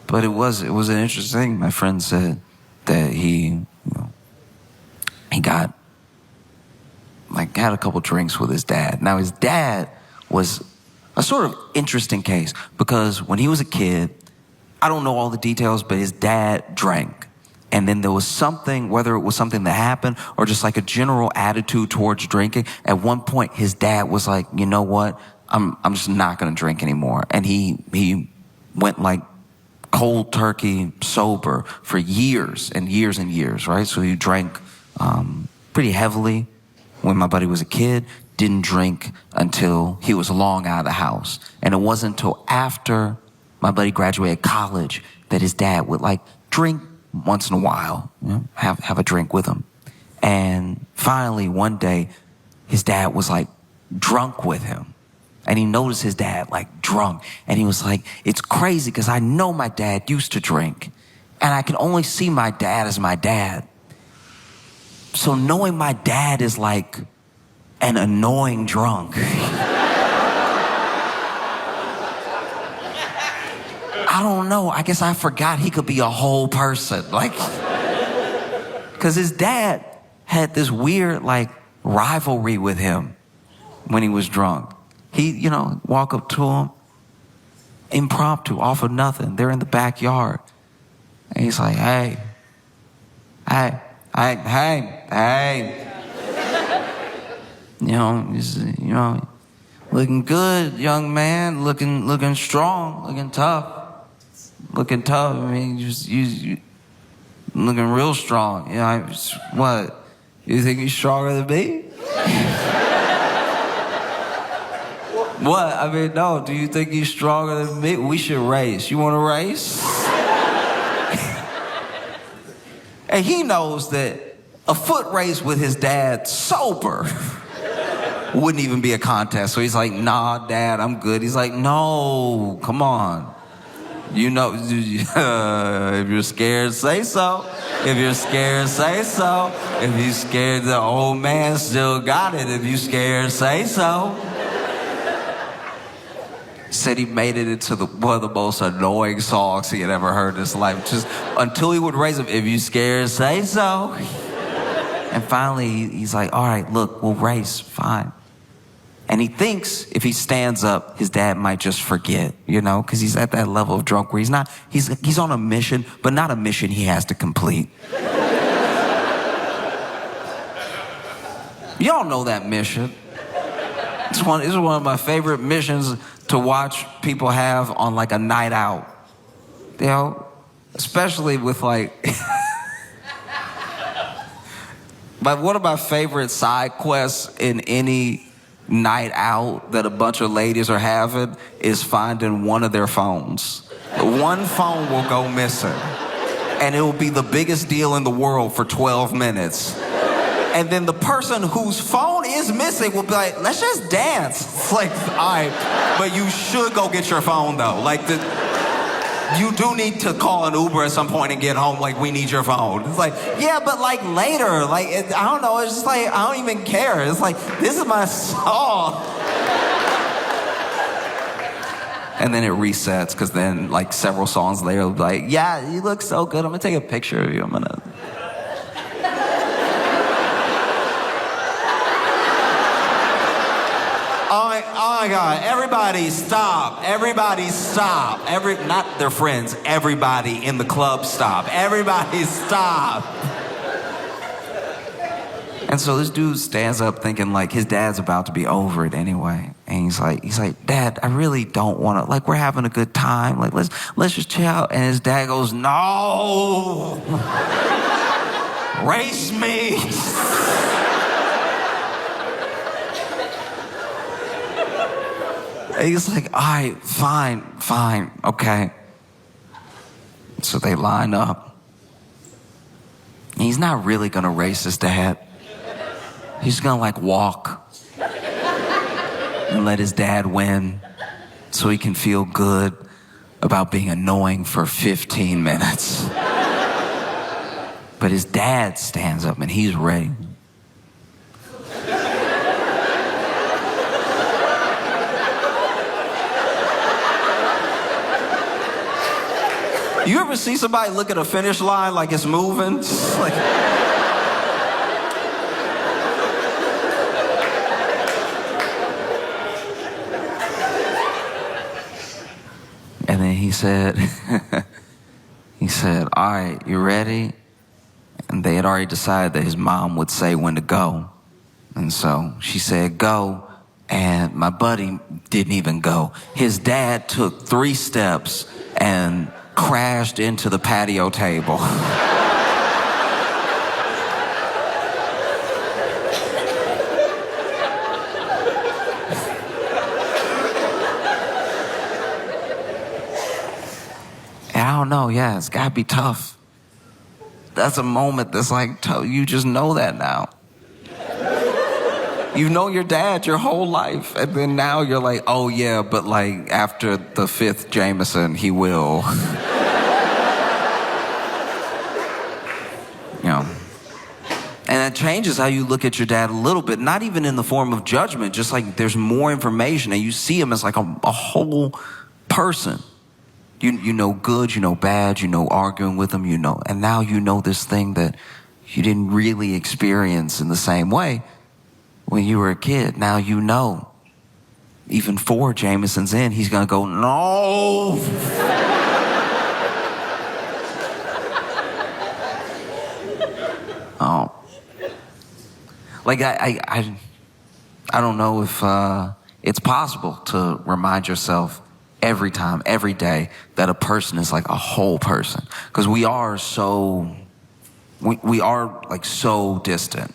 Speaker 3: But it was an interesting thing. My friend said that he got had a couple drinks with his dad. Now his dad was a sort of interesting case because when he was a kid, I don't know all the details, but his dad drank. And then there was something, whether it was something that happened or just like a general attitude towards drinking. At one point, his dad was like, you know what? I'm just not going to drink anymore. And he went like cold turkey sober for years and years and years, right? So he drank pretty heavily when my buddy was a kid, didn't drink until he was long out of the house. And it wasn't until after my buddy graduated college, that his dad would like drink once in a while, you know, have a drink with him. And finally one day his dad was like drunk with him. And he noticed his dad like drunk. And he was like, it's crazy because I know my dad used to drink. And I can only see my dad as my dad. So knowing my dad is like an annoying drunk. I don't know. I guess I forgot he could be a whole person. Like, because his dad had this weird like rivalry with him when he was drunk. He, you know, walk up to him, impromptu, off of nothing. They're in the backyard. And he's like, hey. You know, looking good, young man, looking strong, looking tough. I mean, you looking real strong. You know, what? You think you're stronger than me? What? I mean, no. Do you think he's stronger than me? We should race. You want to race? And he knows that a foot race with his dad sober wouldn't even be a contest. So he's like, nah, Dad, I'm good. He's like, no, come on. You know, if you're scared, say so. If you're scared, say so. If you're scared, the old man still got it. If you're scared, say so. Said he made it into one of the most annoying songs he had ever heard in his life. Just until he would raise him, if you scared, say so. And finally, he's like, all right, look, we'll race, fine. And he thinks if he stands up, his dad might just forget, you know, because he's at that level of drunk where he's on a mission, but not a mission he has to complete. Y'all know that mission. This is one of my favorite missions to watch people have on like a night out. You know, especially with like, but one of my favorite side quests in any night out that a bunch of ladies are having is finding one of their phones. One phone will go missing, and it will be the biggest deal in the world for 12 minutes. And then the person whose phone is missing will be like, let's just dance. It's like, all right, but you should go get your phone though. Like, you do need to call an Uber at some point and get home. Like, we need your phone. It's like, yeah, but like later, like, I don't know. It's just like, I don't even care. It's like, this is my song. And then it resets, because then like several songs later, it'll be like, yeah, you look so good. I'm gonna take a picture of you. I'm gonna. Oh my God, everybody stop. Everybody stop. Not their friends, everybody in the club stop. Everybody stop. And so this dude stands up thinking like his dad's about to be over it anyway. And he's like, Dad, I really don't want to, like, we're having a good time. Like, let's just chill out. And his dad goes, no, race me. And he's like, all right, fine, okay. So they line up. And he's not really gonna race his dad. He's gonna like walk and let his dad win so he can feel good about being annoying for 15 minutes. But his dad stands up and he's ready. You ever see somebody look at a finish line like it's moving? Like, and then he said, all right, you ready? And they had already decided that his mom would say when to go. And so she said, go. And my buddy didn't even go. His dad took 3 steps and crashed into the patio table. don't know. Yeah, it's gotta be tough. That's a moment that's like, you just know that now. You know your dad your whole life, and then now you're like, oh yeah, but like after the 5th Jameson, he will. You know. And it changes how you look at your dad a little bit, not even in the form of judgment, just like there's more information and you see him as like a whole person. You know good, you know bad, you know arguing with him, you know, and now you know this thing that you didn't really experience in the same way when you were a kid. Now you know, even 4 Jamesons in, he's gonna go, no. Oh. Like I don't know if it's possible to remind yourself every time, every day, that a person is like a whole person. Because we are so distant.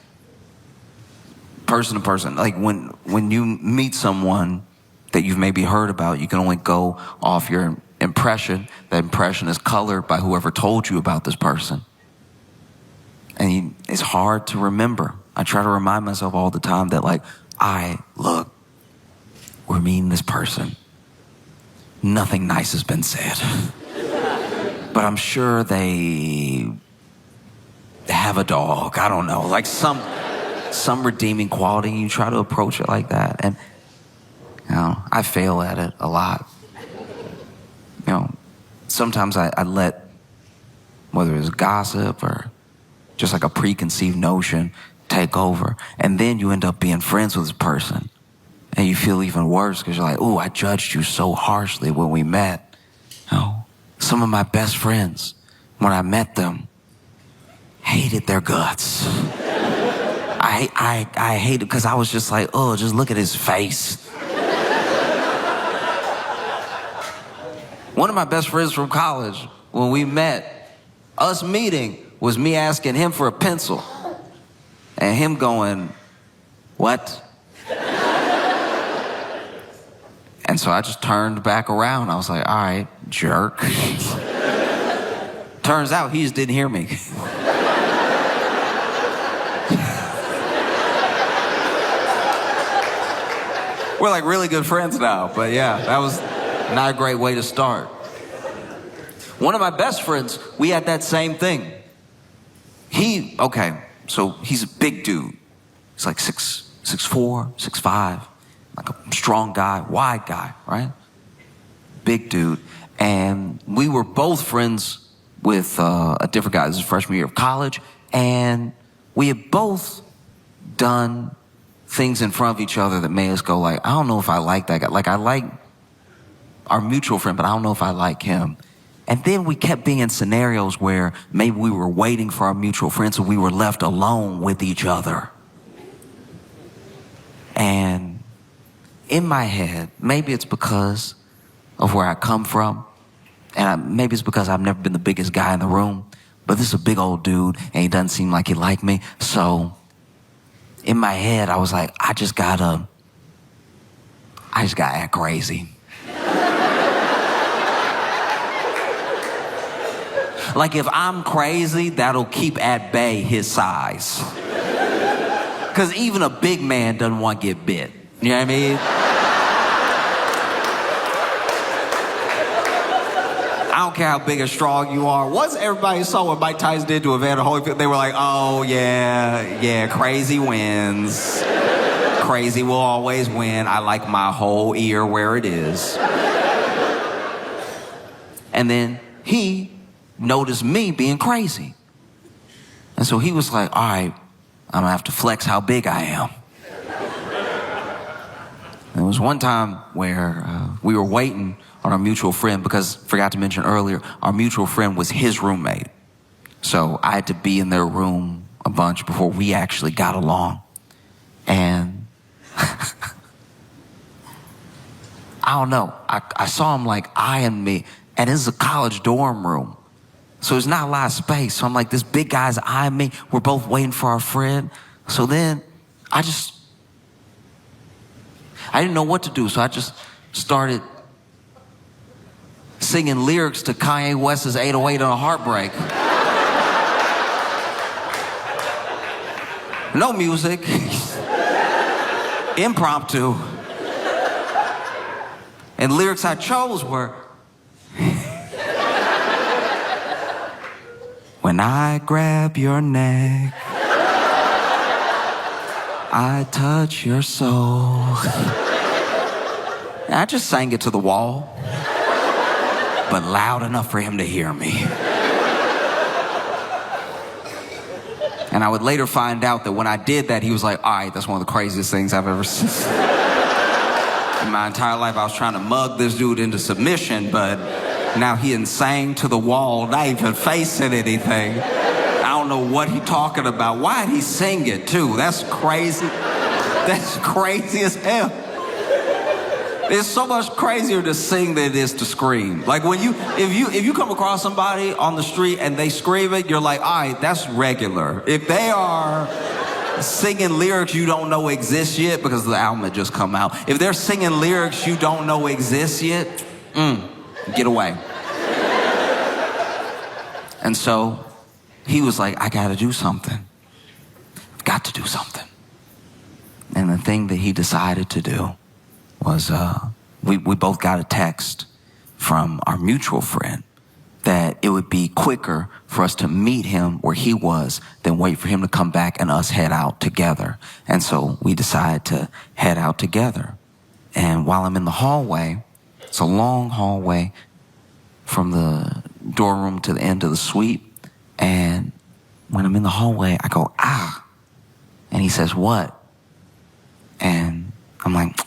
Speaker 3: Person to person. Like when you meet someone that you've maybe heard about, you can only go off your impression. That impression is colored by whoever told you about this person. And it's hard to remember. I try to remind myself all the time that like, we're meeting this person. Nothing nice has been said. But I'm sure they have a dog. I don't know. Like some redeeming quality. You try to approach it like that. And, you know, I fail at it a lot. You know, sometimes I let, whether it's gossip or just like a preconceived notion, take over. And then you end up being friends with this person. And you feel even worse because you're like, oh, I judged you so harshly when we met. You know, some of my best friends, when I met them, hated their guts. I hated because I was just like, oh, just look at his face. One of my best friends from college, when we met, us meeting was me asking him for a pencil. And him going, what? And so I just turned back around. I was like, all right, jerk. Turns out he just didn't hear me. We're like really good friends now. But yeah, that was not a great way to start. One of my best friends, we had that same thing. So he's a big dude. He's like 6'4", 6'5", like a strong guy, wide guy, right? Big dude. And we were both friends with a different guy. This is freshman year of college. And we had both done things in front of each other that made us go like, I don't know if I like that guy. Like I like our mutual friend, but I don't know if I like him. And then we kept being in scenarios where maybe we were waiting for our mutual friends and we were left alone with each other. And in my head, maybe it's because of where I come from, and maybe it's because I've never been the biggest guy in the room, but this is a big old dude and he doesn't seem like he liked me. So in my head, I was like, I just gotta act crazy. Like if I'm crazy, that'll keep at bay his size. Because even a big man doesn't want to get bit. You know what I mean? I don't care how big or strong you are. Once everybody saw what Mike Tyson did to Evander Holyfield, they were like, oh yeah, crazy wins. Crazy will always win. I like my whole ear where it is. And then he noticed me being crazy. And so he was like, all right, I'm gonna have to flex how big I am. There was one time where we were waiting on our mutual friend because, forgot to mention earlier, our mutual friend was his roommate. So I had to be in their room a bunch before we actually got along. And I don't know, I saw him like eyeing me, and this is a college dorm room. So there's not a lot of space. So I'm like, this big guy's eyeing me. We're both waiting for our friend. So then I didn't know what to do. So I just started singing lyrics to Kanye West's 808 on a Heartbreak. No music. Impromptu. And lyrics I chose were, when I grab your neck, I touch your soul. And I just sang it to the wall, but loud enough for him to hear me. And I would later find out that when I did that, he was like, all right, that's one of the craziest things I've ever seen. In my entire life, I was trying to mug this dude into submission, but now he sang to the wall, not even facing anything. I don't know what he talking about. Why'd he sing it too? That's crazy. That's crazy as hell. It's so much crazier to sing than it is to scream. Like if you come across somebody on the street and they scream it, you're like, all right, that's regular. If they are singing lyrics you don't know exist yet, because the album had just come out, if they're singing lyrics you don't know exist yet, get away. And so he was like, I gotta do something. I've got to do something. And the thing that he decided to do was we both got a text from our mutual friend that it would be quicker for us to meet him where he was than wait for him to come back and us head out together. And so we decided to head out together. And while I'm in the hallway, it's a long hallway from the door room to the end of the suite. And when I'm in the hallway, I go, ah. And he says, what? And I'm like,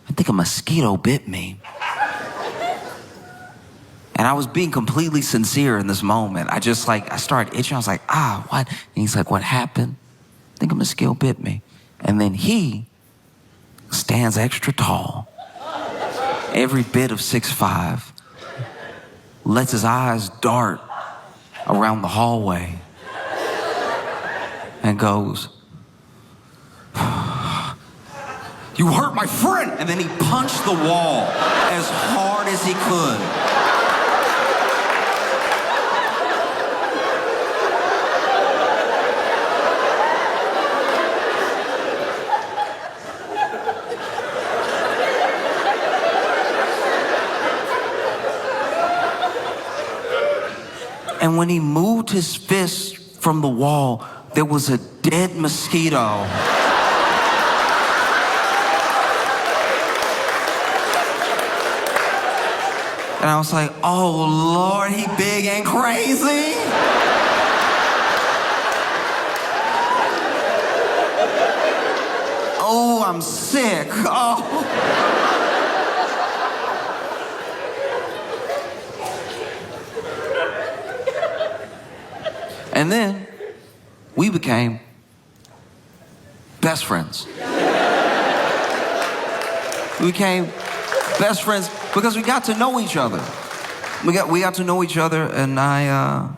Speaker 3: I think a mosquito bit me. And I was being completely sincere in this moment. I started itching. I was like, what? And he's like, what happened? I think a mosquito bit me. And then he stands extra tall, every bit of 6'5", lets his eyes dart around the hallway and goes, you hurt my friend. And then he punched the wall as hard as he could. And when he moved his fist from the wall, there was a dead mosquito. And I was like, oh Lord, he big and crazy. Oh, I'm sick. Oh. And then we became best friends. We became best friends because we got to know each other. We got to know each other, and I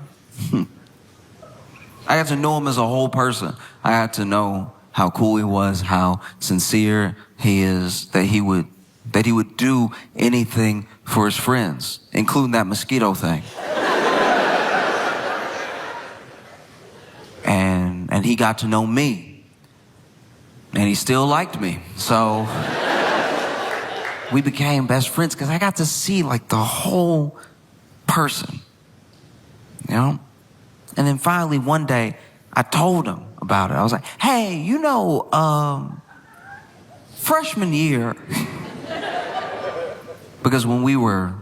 Speaker 3: got to know him as a whole person. I got to know how cool he was, how sincere he is, that he would do anything for his friends, including that mosquito thing. And he got to know me. And he still liked me. So we became best friends because I got to see like the whole person, you know? And then finally one day I told him about it. I was like, hey, you know, freshman year, because when we were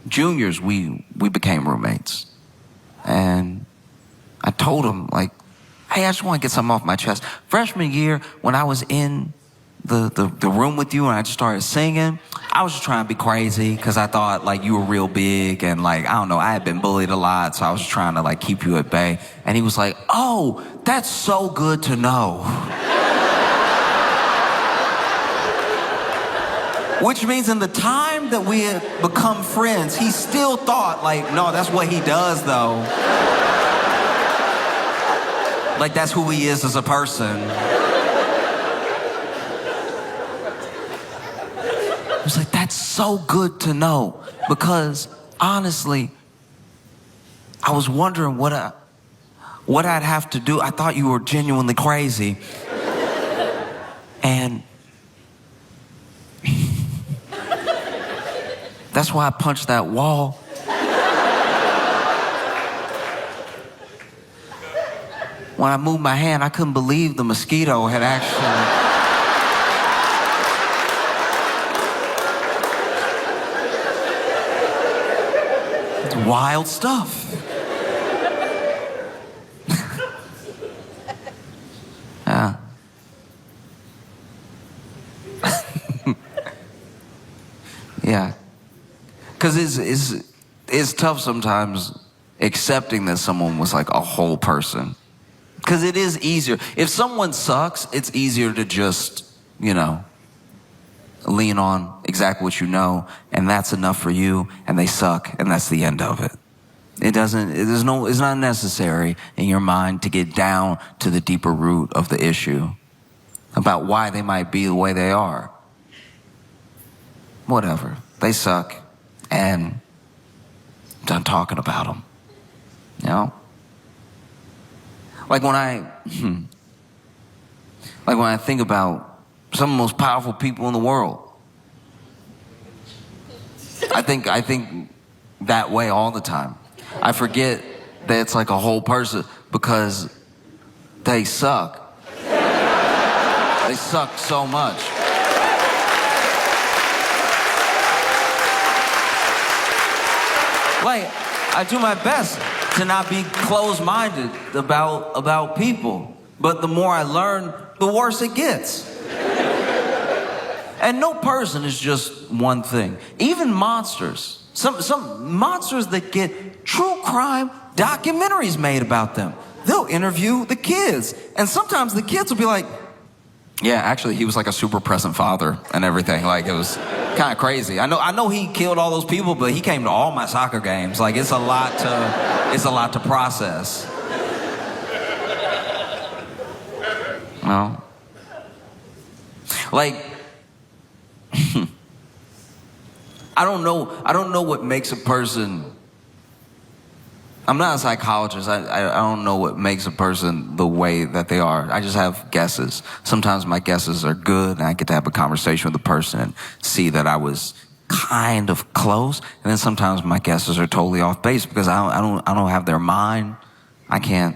Speaker 3: juniors, we became roommates. And I told him, like, hey, I just want to get something off my chest. Freshman year, when I was in the room with you and I just started singing, I was just trying to be crazy because I thought, like, you were real big and, like, I don't know, I had been bullied a lot, so I was just trying to, like, keep you at bay. And he was like, oh, that's so good to know. Which means in the time that we had become friends, he still thought, like, no, that's what he does, though. Like, that's who he is as a person. I was like, that's so good to know. Because honestly, I was wondering what I'd have to do. I thought you were genuinely crazy. And that's why I punched that wall. When I moved my hand, I couldn't believe the mosquito had actually... It's wild stuff. Yeah. Yeah. Because it's tough sometimes accepting that someone was like a whole person. Because it is easier. If someone sucks, it's easier to just, lean on exactly what you know, and that's enough for you, and they suck, and that's the end of it. It's not necessary in your mind to get down to the deeper root of the issue about why they might be the way they are. Whatever. They suck, and I'm done talking about them. Like when I think about some of the most powerful people in the world, I think that way all the time. I forget that it's like a whole person because they suck. They suck so much. Like, I do my best to not be closed-minded about people. But the more I learn, the worse it gets. And no person is just one thing. Even monsters. Some monsters that get true crime documentaries made about them. They'll interview the kids. And sometimes the kids will be like, yeah, actually, he was like a super present father and everything. Like, it was kind of crazy. I know he killed all those people, but he came to all my soccer games. Like, it's a lot to process. Like, I don't know what makes a person. I'm not a psychologist. I don't know what makes a person the way that they are. I just have guesses. Sometimes my guesses are good, and I get to have a conversation with the person and see that I was kind of close. And then sometimes my guesses are totally off base because I don't have their mind. I can't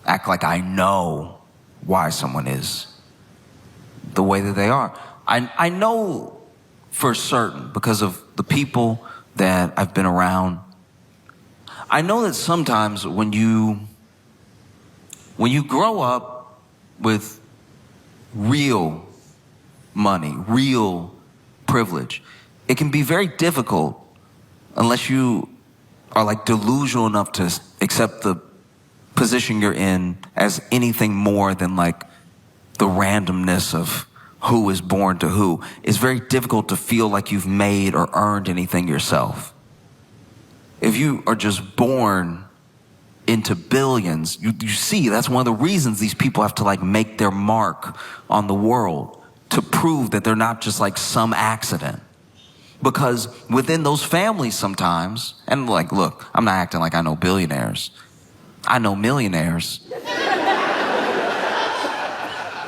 Speaker 3: act like I know why someone is the way that they are. I know for certain because of the people that I've been around. I know that sometimes when you grow up with real money, real privilege, it can be very difficult unless you are like delusional enough to accept the position you're in as anything more than like the randomness of who is born to who. It's very difficult to feel like you've made or earned anything yourself. If you are just born into billions, you see that's one of the reasons these people have to like make their mark on the world to prove that they're not just like some accident. Because within those families sometimes, and like, look, I'm not acting like I know billionaires. I know millionaires.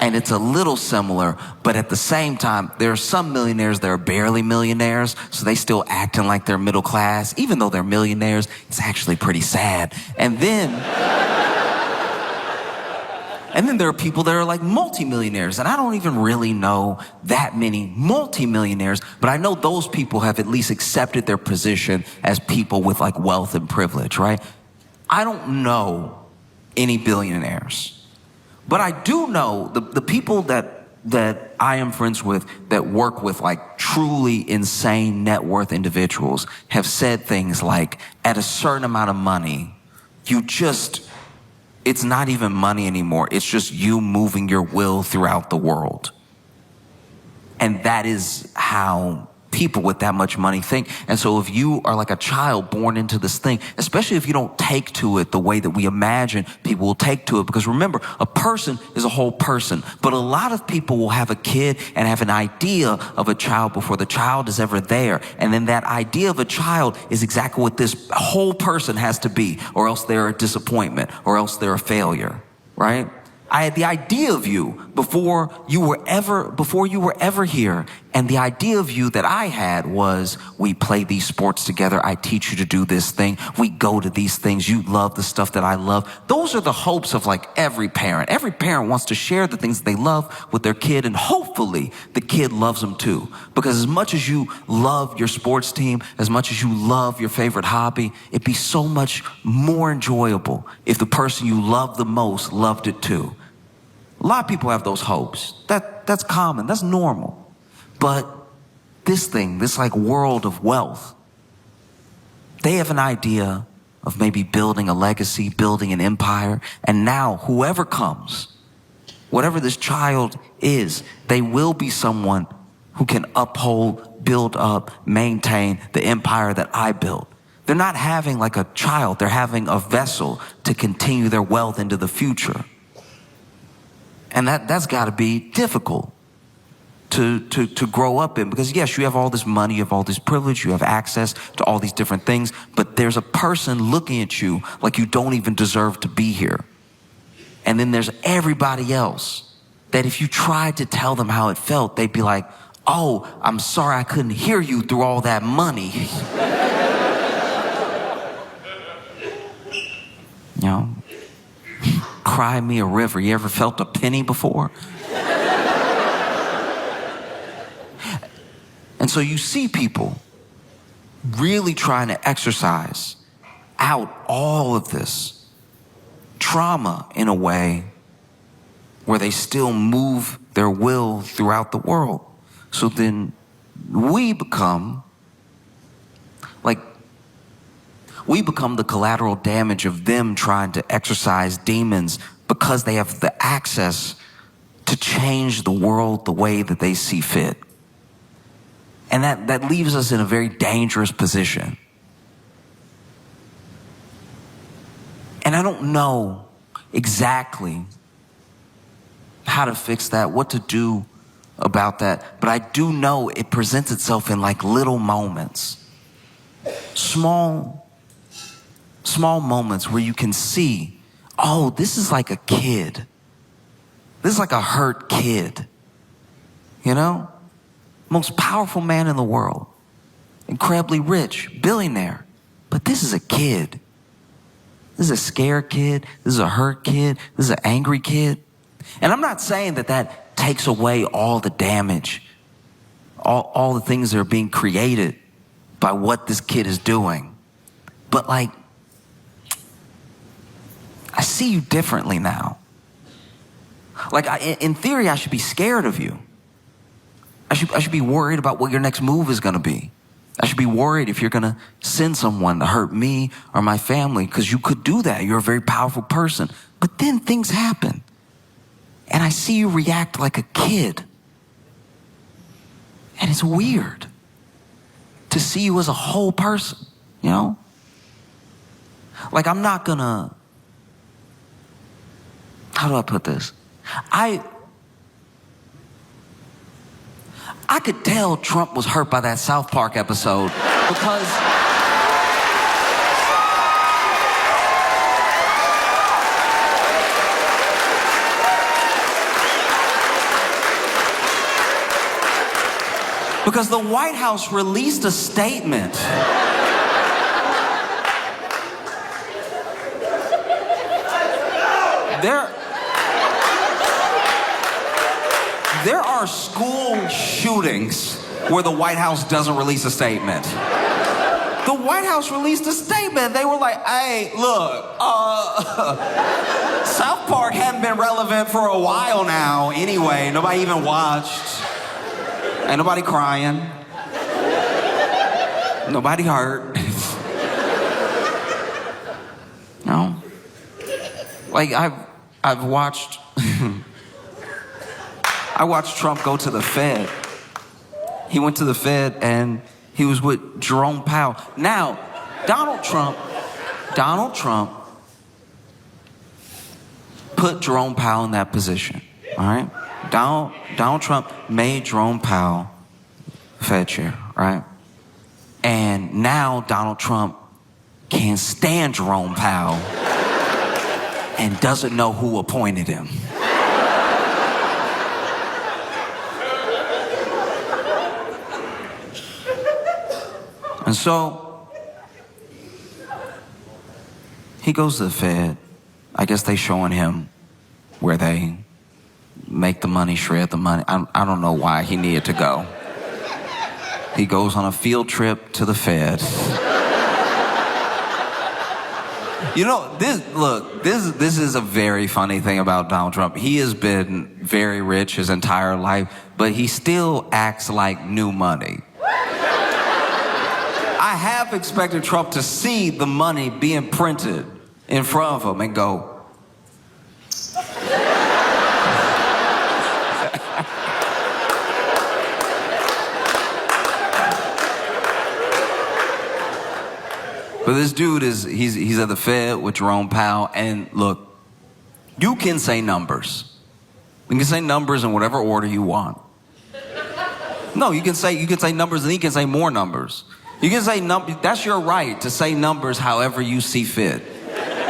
Speaker 3: And it's a little similar, but at the same time, there are some millionaires that are barely millionaires, so they still acting like they're middle class. Even though they're millionaires, it's actually pretty sad. And then there are people that are like multimillionaires, and I don't even really know that many multimillionaires, but I know those people have at least accepted their position as people with like wealth and privilege, right? I don't know any billionaires. But I do know the people that I am friends with that work with like truly insane net worth individuals have said things like, at a certain amount of money, it's not even money anymore. It's just you moving your will throughout the world. And that is how people with that much money think. And so if you are like a child born into this thing, especially if you don't take to it the way that we imagine people will take to it, because remember, a person is a whole person, but a lot of people will have a kid and have an idea of a child before the child is ever there. And then that idea of a child is exactly what this whole person has to be, or else they're a disappointment, or else they're a failure, right? I had the idea of you before you were ever here. And the idea of you that I had was, we play these sports together. I teach you to do this thing. We go to these things. You love the stuff that I love. Those are the hopes of like every parent. Every parent wants to share the things that they love with their kid, and hopefully the kid loves them too. Because as much as you love your sports team, as much as you love your favorite hobby, it'd be so much more enjoyable if the person you love the most loved it too. A lot of people have those hopes. That's common. That's normal. But this thing, this like world of wealth, they have an idea of maybe building a legacy, building an empire. And now whoever comes, whatever this child is, they will be someone who can uphold, build up, maintain the empire that I built. They're not having like a child. They're having a vessel to continue their wealth into the future. And that's got to be difficult to grow up in, because yes, you have all this money, you have all this privilege, you have access to all these different things, but there's a person looking at you like you don't even deserve to be here. And then there's everybody else that if you tried to tell them how it felt, they'd be like, oh, I'm sorry I couldn't hear you through all that money. You know? Cry me a river. You ever felt a penny before? And so you see people really trying to exercise out all of this trauma in a way where they still move their will throughout the world. So then we become the collateral damage of them trying to exercise demons, because they have the access to change the world the way that they see fit. And that leaves us in a very dangerous position. And I don't know exactly how to fix that, what to do about that, but I do know it presents itself in like little moments. Small moments where you can see, oh, this is like a kid. This is like a hurt kid. You know? Most powerful man in the world. Incredibly rich, billionaire. But this is a kid. This is a scared kid. This is a hurt kid. This is an angry kid. And I'm not saying that takes away all the damage, all the things that are being created by what this kid is doing. But like, I see you differently now. Like, in theory, I should be scared of you. I should be worried about what your next move is going to be. I should be worried if you're going to send someone to hurt me or my family, because you could do that. You're a very powerful person. But then things happen. And I see you react like a kid. And it's weird to see you as a whole person, you know? Like, I'm not going to... How do I put this? I could tell Trump was hurt by that South Park episode because the White House released a statement. There are school shootings where the White House doesn't release a statement. The White House released a statement. They were like, hey, look, South Park hadn't been relevant for a while now anyway. Nobody even watched. Ain't nobody crying. Nobody hurt. No. Like, I've watched... I watched Trump go to the Fed He went to the Fed and he was with Jerome Powell. Now, Donald Trump put Jerome Powell in that position, all right? Donald Trump made Jerome Powell Fed chair, right? And now Donald Trump can't stand Jerome Powell and doesn't know who appointed him. And so he goes to the Fed. I guess they showing him where they make the money, shred the money. I don't know why he needed to go. He goes on a field trip to the Fed. You know, this is a very funny thing about Donald Trump. He has been very rich his entire life, but he still acts like new money. I have expected Trump to see the money being printed in front of him and go, but this dude he's at the Fed with Jerome Powell, and look, you can say numbers. You can say numbers in whatever order you want. No, you can say numbers and he can say more numbers. You can say numbers, that's your right to say numbers however you see fit.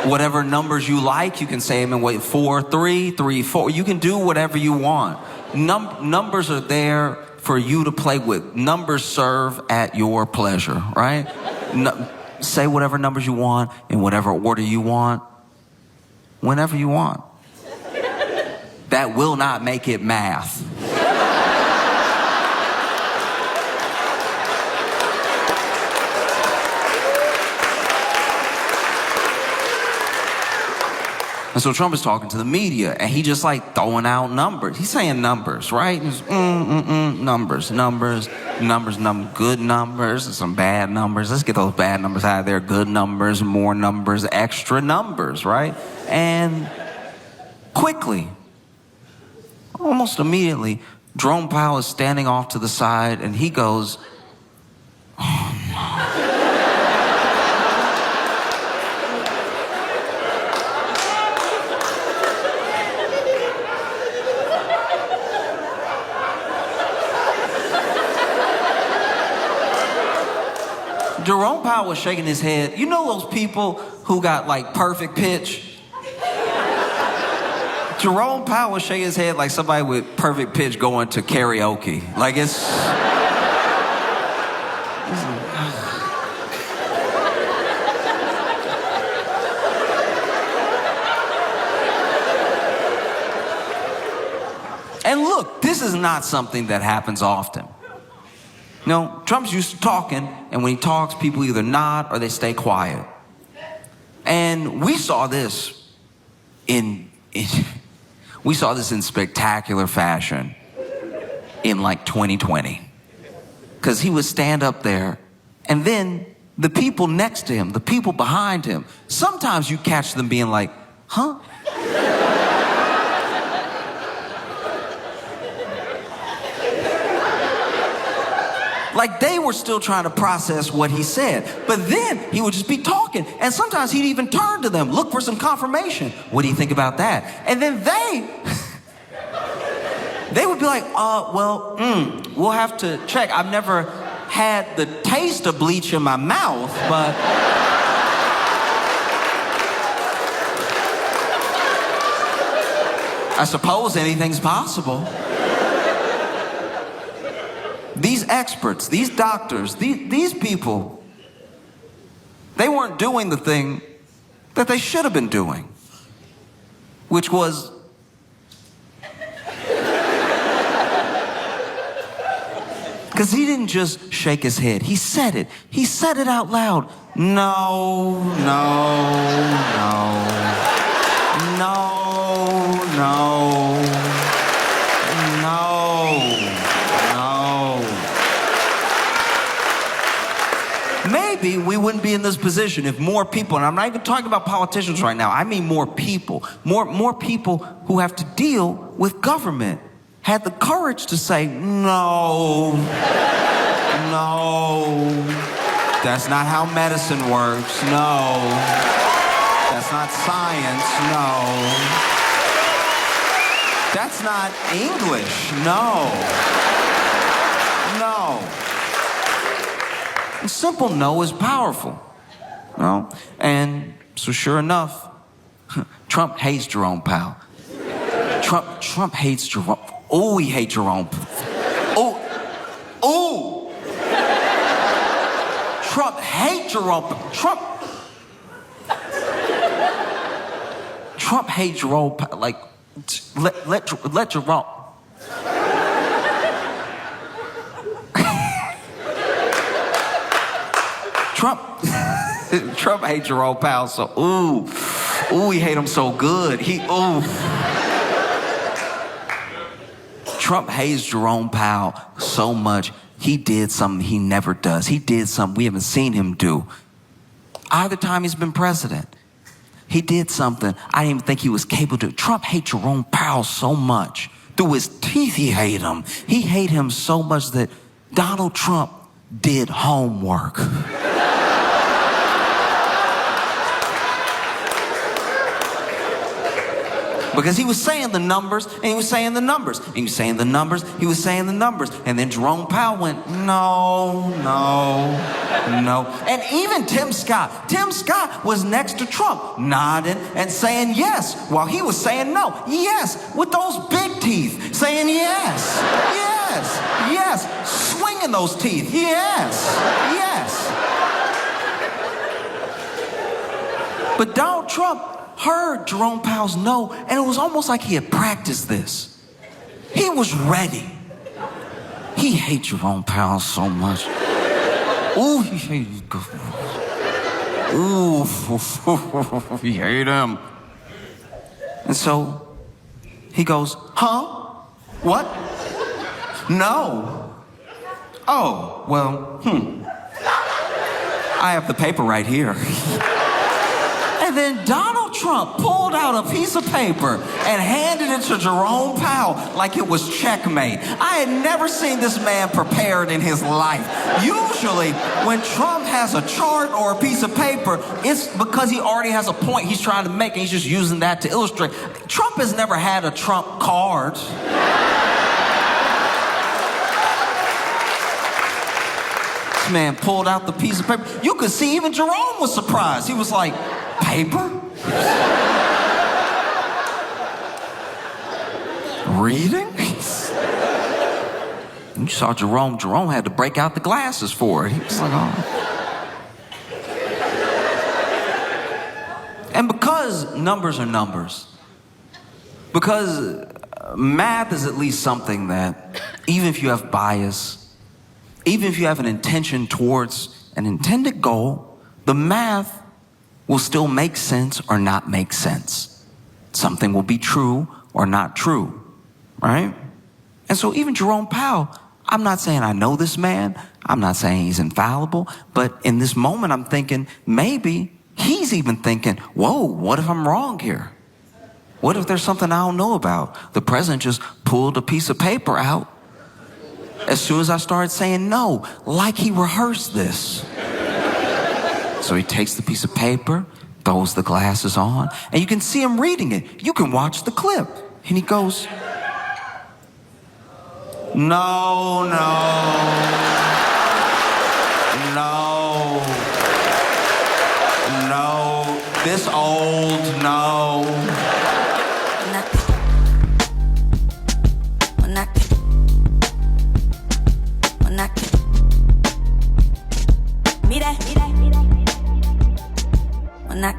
Speaker 3: Whatever numbers you like, you can say them in 4, 3, 3, 4. You can do whatever you want. Numbers are there for you to play with. Numbers serve at your pleasure, right? Say whatever numbers you want in whatever order you want, whenever you want. That will not make it math. And so Trump is talking to the media, and he just like throwing out numbers. He's saying numbers, right? He's, numbers, good numbers, and some bad numbers. Let's get those bad numbers out of there. Good numbers, more numbers, extra numbers, right? And quickly, almost immediately, Jerome Powell is standing off to the side, and he goes, "Oh no." Jerome Powell was shaking his head. You know those people who got like perfect pitch? Jerome Powell was shaking his head like somebody with perfect pitch going to karaoke. Like it's And look, this is not something that happens often. No, Trump's used to talking, and when he talks, people either nod or they stay quiet. And we saw this in spectacular fashion in like 2020. Because he would stand up there, and then the people next to him, the people behind him, sometimes you catch them being like, huh? Like they were still trying to process what he said. But then he would just be talking. And sometimes he'd even turn to them, look for some confirmation. What do you think about that? And then they would be like, we'll have to check. I've never had the taste of bleach in my mouth, but I suppose anything's possible. These experts, these doctors, these people, they weren't doing the thing that they should have been doing, which was because he didn't just shake his head. He said it. He said it out loud. No, no, no, no, no, no. Maybe we wouldn't be in this position if more people, and I'm not even talking about politicians right now, I mean more people, more people who have to deal with government had the courage to say, no, that's not how medicine works, no, that's not science, no, that's not English, no. A simple no is powerful, you know? And so sure enough, Trump hates Jerome Powell. Trump hates Jerome. Oh, he hates Jerome. Oh. Trump hates Jerome. Trump hates Jerome. Like, let Jerome. Trump hates Jerome Powell, so he hate him so good. Trump hates Jerome Powell so much, he did something he never does. He did something we haven't seen him do. Either time he's been president, he did something I didn't even think he was capable to do. Trump hates Jerome Powell so much. Through his teeth, he hate him. He hate him so much that Donald Trump did homework. Because he was saying the numbers, and he was saying the numbers, and he was saying the numbers, he was saying the numbers. And then Jerome Powell went, no. And even Tim Scott was next to Trump, nodding and saying yes, while he was saying no. Yes, with those big teeth, saying yes, swinging those teeth, yes. But Donald Trump heard Jerome Powell's no, and it was almost like he had practiced this. He was ready. He hates Jerome Powell so much. Ooh, he hates he hate him. And so he goes, huh? What? No. Oh, well, I have the paper right here. And then Donald Trump pulled out a piece of paper and handed it to Jerome Powell like it was checkmate. I had never seen this man prepared in his life. Usually, when Trump has a chart or a piece of paper, it's because he already has a point he's trying to make, and he's just using that to illustrate. Trump has never had a Trump card. This man pulled out the piece of paper. You could see even Jerome was surprised. He was like, paper? Reading? You saw Jerome had to break out the glasses for it. He was like, oh. And because numbers are numbers, because math is at least something that, even if you have bias, even if you have an intention towards an intended goal, the math will still make sense or not make sense. Something will be true or not true, right? And so even Jerome Powell, I'm not saying I know this man, I'm not saying he's infallible, but in this moment I'm thinking maybe he's even thinking, whoa, what if I'm wrong here? What if there's something I don't know about? The president just pulled a piece of paper out as soon as I started saying no, like he rehearsed this. So he takes the piece of paper, throws the glasses on, and you can see him reading it. You can watch the clip. And he goes, no, this old, no.
Speaker 4: When I